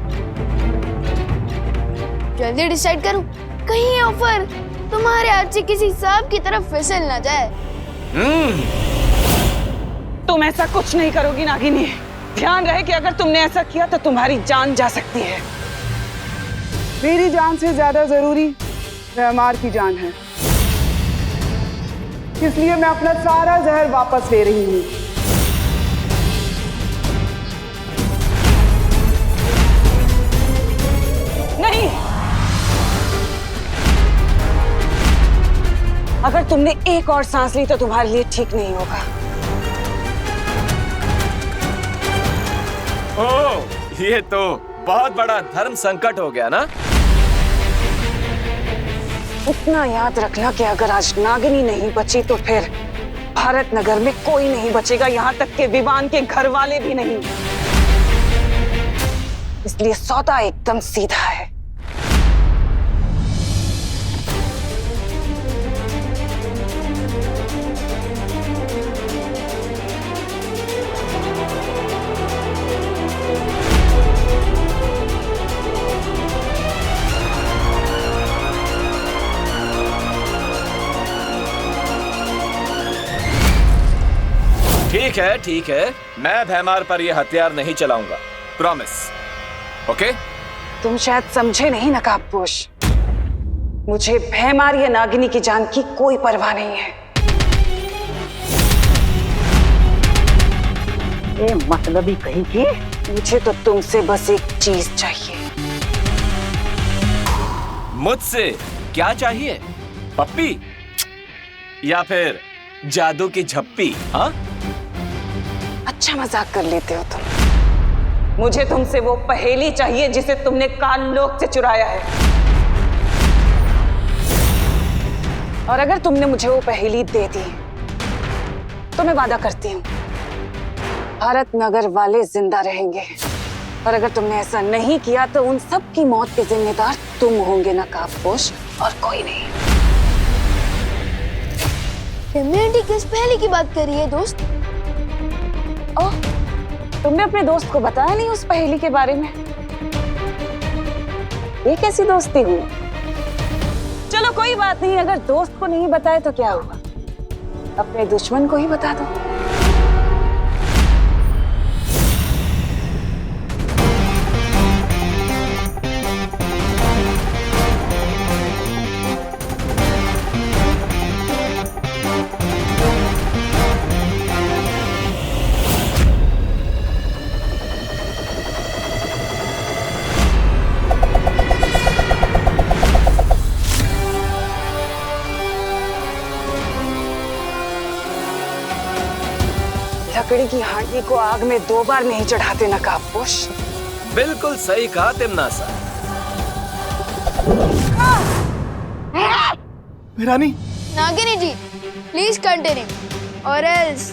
[SPEAKER 15] जल्दी डिसाइड करो, कहीं ये ऑफर तुम्हारे हाथ से किसी सांप की तरफ फिसल ना जाए।
[SPEAKER 2] तुम ऐसा कुछ नहीं करोगी नागिनी, ध्यान रहे कि अगर तुमने ऐसा किया तो तुम्हारी जान जा सकती है।
[SPEAKER 22] मेरी जान से ज्यादा जरूरी भैमार की जान है, इसलिए मैं अपना सारा जहर वापस ले रही हूँ।
[SPEAKER 2] नहीं, अगर तुमने एक और सांस ली तो तुम्हारे लिए ठीक नहीं होगा।
[SPEAKER 14] ओह, ये तो बहुत बड़ा धर्म संकट हो गया ना।
[SPEAKER 2] इतना याद रखना कि अगर आज नागिनी नहीं बची तो फिर भारत नगर में कोई नहीं बचेगा, यहाँ तक के विवान के घर वाले भी नहीं। इसलिए सौदा एकदम सीधा है।
[SPEAKER 14] ठीक है, मैं भैमार पर यह हथियार नहीं चलाऊंगा, प्रॉमिस। ओके?
[SPEAKER 2] तुम शायद समझे नहीं नकाबपोश, मुझे भैमार या नागिनी की जान की कोई परवाह नहीं है।
[SPEAKER 17] ये मतलबी कहीं की।
[SPEAKER 2] मुझे तो तुमसे बस एक चीज चाहिए।
[SPEAKER 14] मुझसे क्या चाहिए? पप्पी या फिर जादू की झप्पी? हाँ,
[SPEAKER 2] अच्छा मजाक कर लेते हो तुम। मुझे तुमसे वो पहेली चाहिए जिसे तुमने काल लोक से चुराया है। और अगर तुमने मुझे वो पहेली दे दी तो मैं वादा करती हूँ भारत नगर वाले जिंदा रहेंगे। और अगर तुमने ऐसा नहीं किया तो उन सब की मौत के जिम्मेदार तुम होंगे नकाबपोश, और कोई नहीं।
[SPEAKER 15] आंटी किस पहेली की बात कर रही है दोस्त?
[SPEAKER 2] ओह, तुमने अपने दोस्त को बताया नहीं उस पहेली के बारे में? ये कैसी दोस्ती हुई? चलो कोई बात नहीं, अगर दोस्त को नहीं बताए तो क्या हुआ, अपने दुश्मन को ही बता दो। लकड़ी की हांडी को आग में 2 बार नहीं चढ़ाते नकाबपोश।
[SPEAKER 14] बिल्कुल सही कहा तिमनासा।
[SPEAKER 13] रानी,
[SPEAKER 15] नागिनी जी प्लीज कंटिन्यू और एल्स।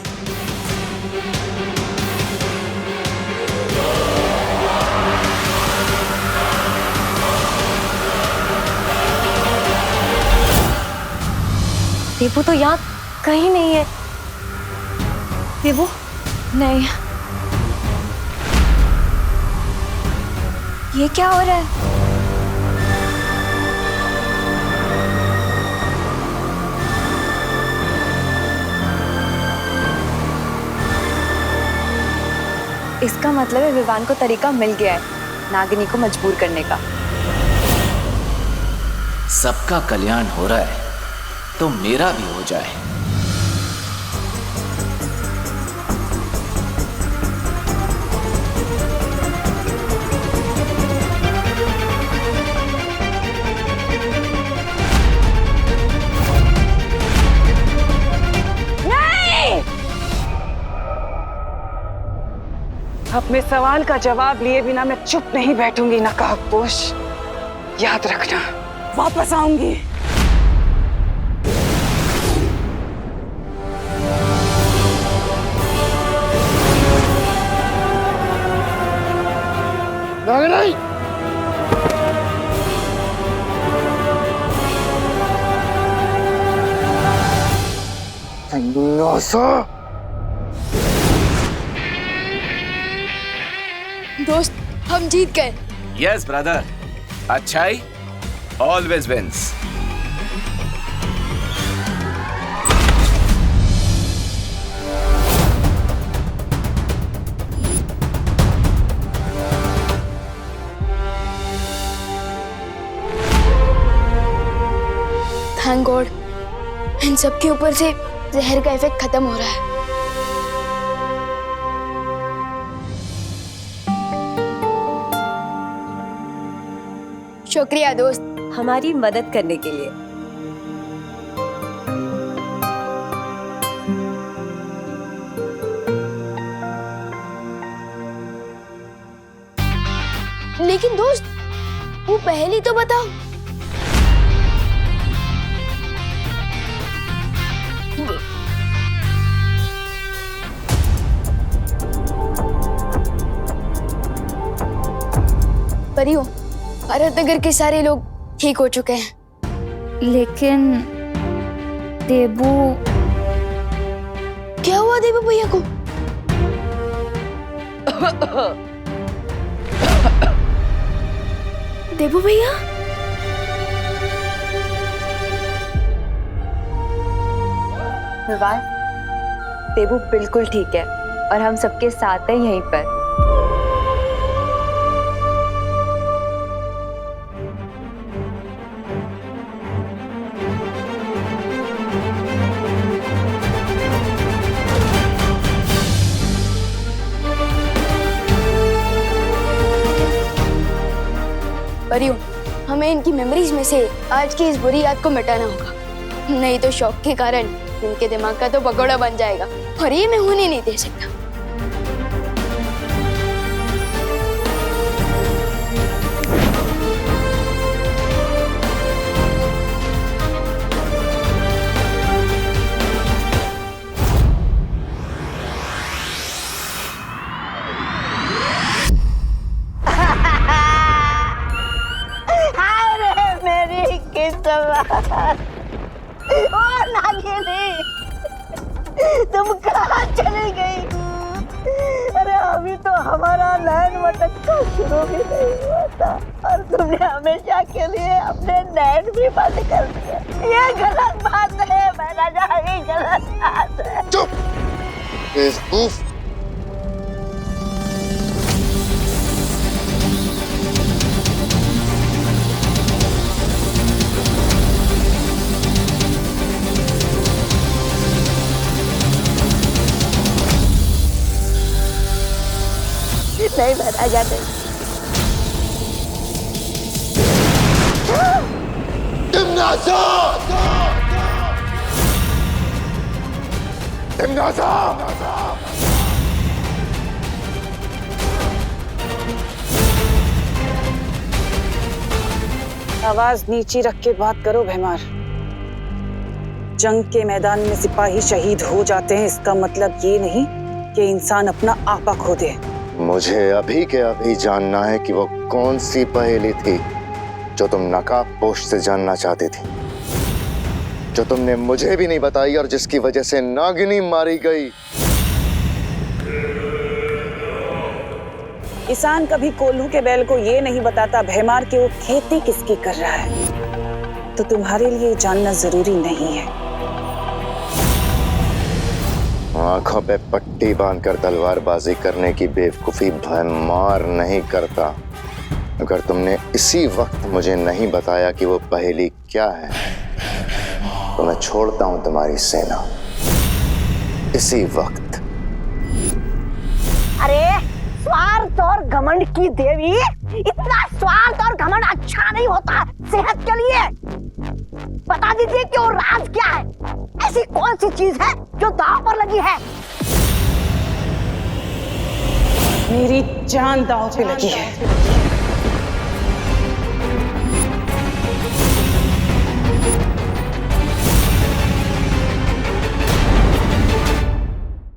[SPEAKER 20] देवू तो यहाँ कहीं नहीं है। देवू
[SPEAKER 7] नहीं, ये क्या हो रहा है? इसका मतलब है विवान को तरीका मिल गया है नागिनी को मजबूर करने का।
[SPEAKER 14] सबका कल्याण हो रहा है तो मेरा भी हो जाए।
[SPEAKER 2] अपने सवाल का जवाब लिए बिना मैं चुप नहीं बैठूंगी नकाबपोश। याद रखना, वापस आऊंगी।
[SPEAKER 17] नागिनी,
[SPEAKER 15] दोस्त हम जीत गए।
[SPEAKER 14] यस ब्रदर, अच्छाई ऑलवेज विंस।
[SPEAKER 15] थैंक गॉड, इन सब के ऊपर से जहर का इफेक्ट खत्म हो रहा है। शुक्रिया दोस्त,
[SPEAKER 20] हमारी मदद करने के लिए।
[SPEAKER 15] लेकिन दोस्त वो पहेली तो बताओ।
[SPEAKER 10] परियों, भारत नगर के सारे लोग ठीक हो चुके हैं,
[SPEAKER 16] लेकिन देबू।
[SPEAKER 10] क्या हुआ देबू भैया को? देबू भैया?
[SPEAKER 7] विवान, देबू बिल्कुल ठीक है और हम सबके साथ हैं यहीं पर।
[SPEAKER 10] परियों, हमें इनकी मेमोरीज में से आज की इस बुरी याद को मिटाना होगा, नहीं तो शौक के कारण इनके दिमाग का तो पकौड़ा बन जाएगा और ये मैं होने नहीं दे सकता।
[SPEAKER 11] अरे मेरी किस्मत, ओ नागिनी, तुम कहाँ चली गई? अरे अभी तो हमारा नैन मटकना शुरू भी नहीं हुआ था और तुमने हमेशा के लिए अपने नैन भी बंद कर दिए। ये गलत बात है मेरा जा, ये गलत बात है।
[SPEAKER 12] चुप। बेवकूफ।
[SPEAKER 11] नहीं बता जाते।
[SPEAKER 19] आवाज नीचे रख के बात करो भैमार। जंग के मैदान में सिपाही शहीद हो जाते हैं, इसका मतलब ये नहीं कि इंसान अपना आपा खो दे।
[SPEAKER 12] मुझे अभी के अभी जानना है कि वो कौन सी पहेली थी जो तुम नकाबपोश से जानना चाहती थी, जो तुमने मुझे भी नहीं बताई और जिसकी वजह से नागिनी मारी गई।
[SPEAKER 19] किसान कभी कोल्हू के बैल को ये नहीं बताता भैमार कि वो खेती किसकी कर रहा है, तो तुम्हारे लिए जानना जरूरी नहीं है।
[SPEAKER 12] आंखों पे पट्टी बांधकर तलवारबाजी करने की बेवकूफी भैमार नहीं करता। अगर तुमने इसी वक्त मुझे नहीं बताया कि वो पहेली क्या है, तो मैं छोड़ता हूं तुम्हारी सेना इसी वक्त।
[SPEAKER 11] अरे स्वार्थ और घमंड की देवी, इतना स्वार्थ और घमंड अच्छा नहीं होता सेहत के लिए। बता दीजिए कि वो राज क्या है, ऐसी कौन सी चीज है जो दांव पर लगी है?
[SPEAKER 19] मेरी जान दांव पे लगी है।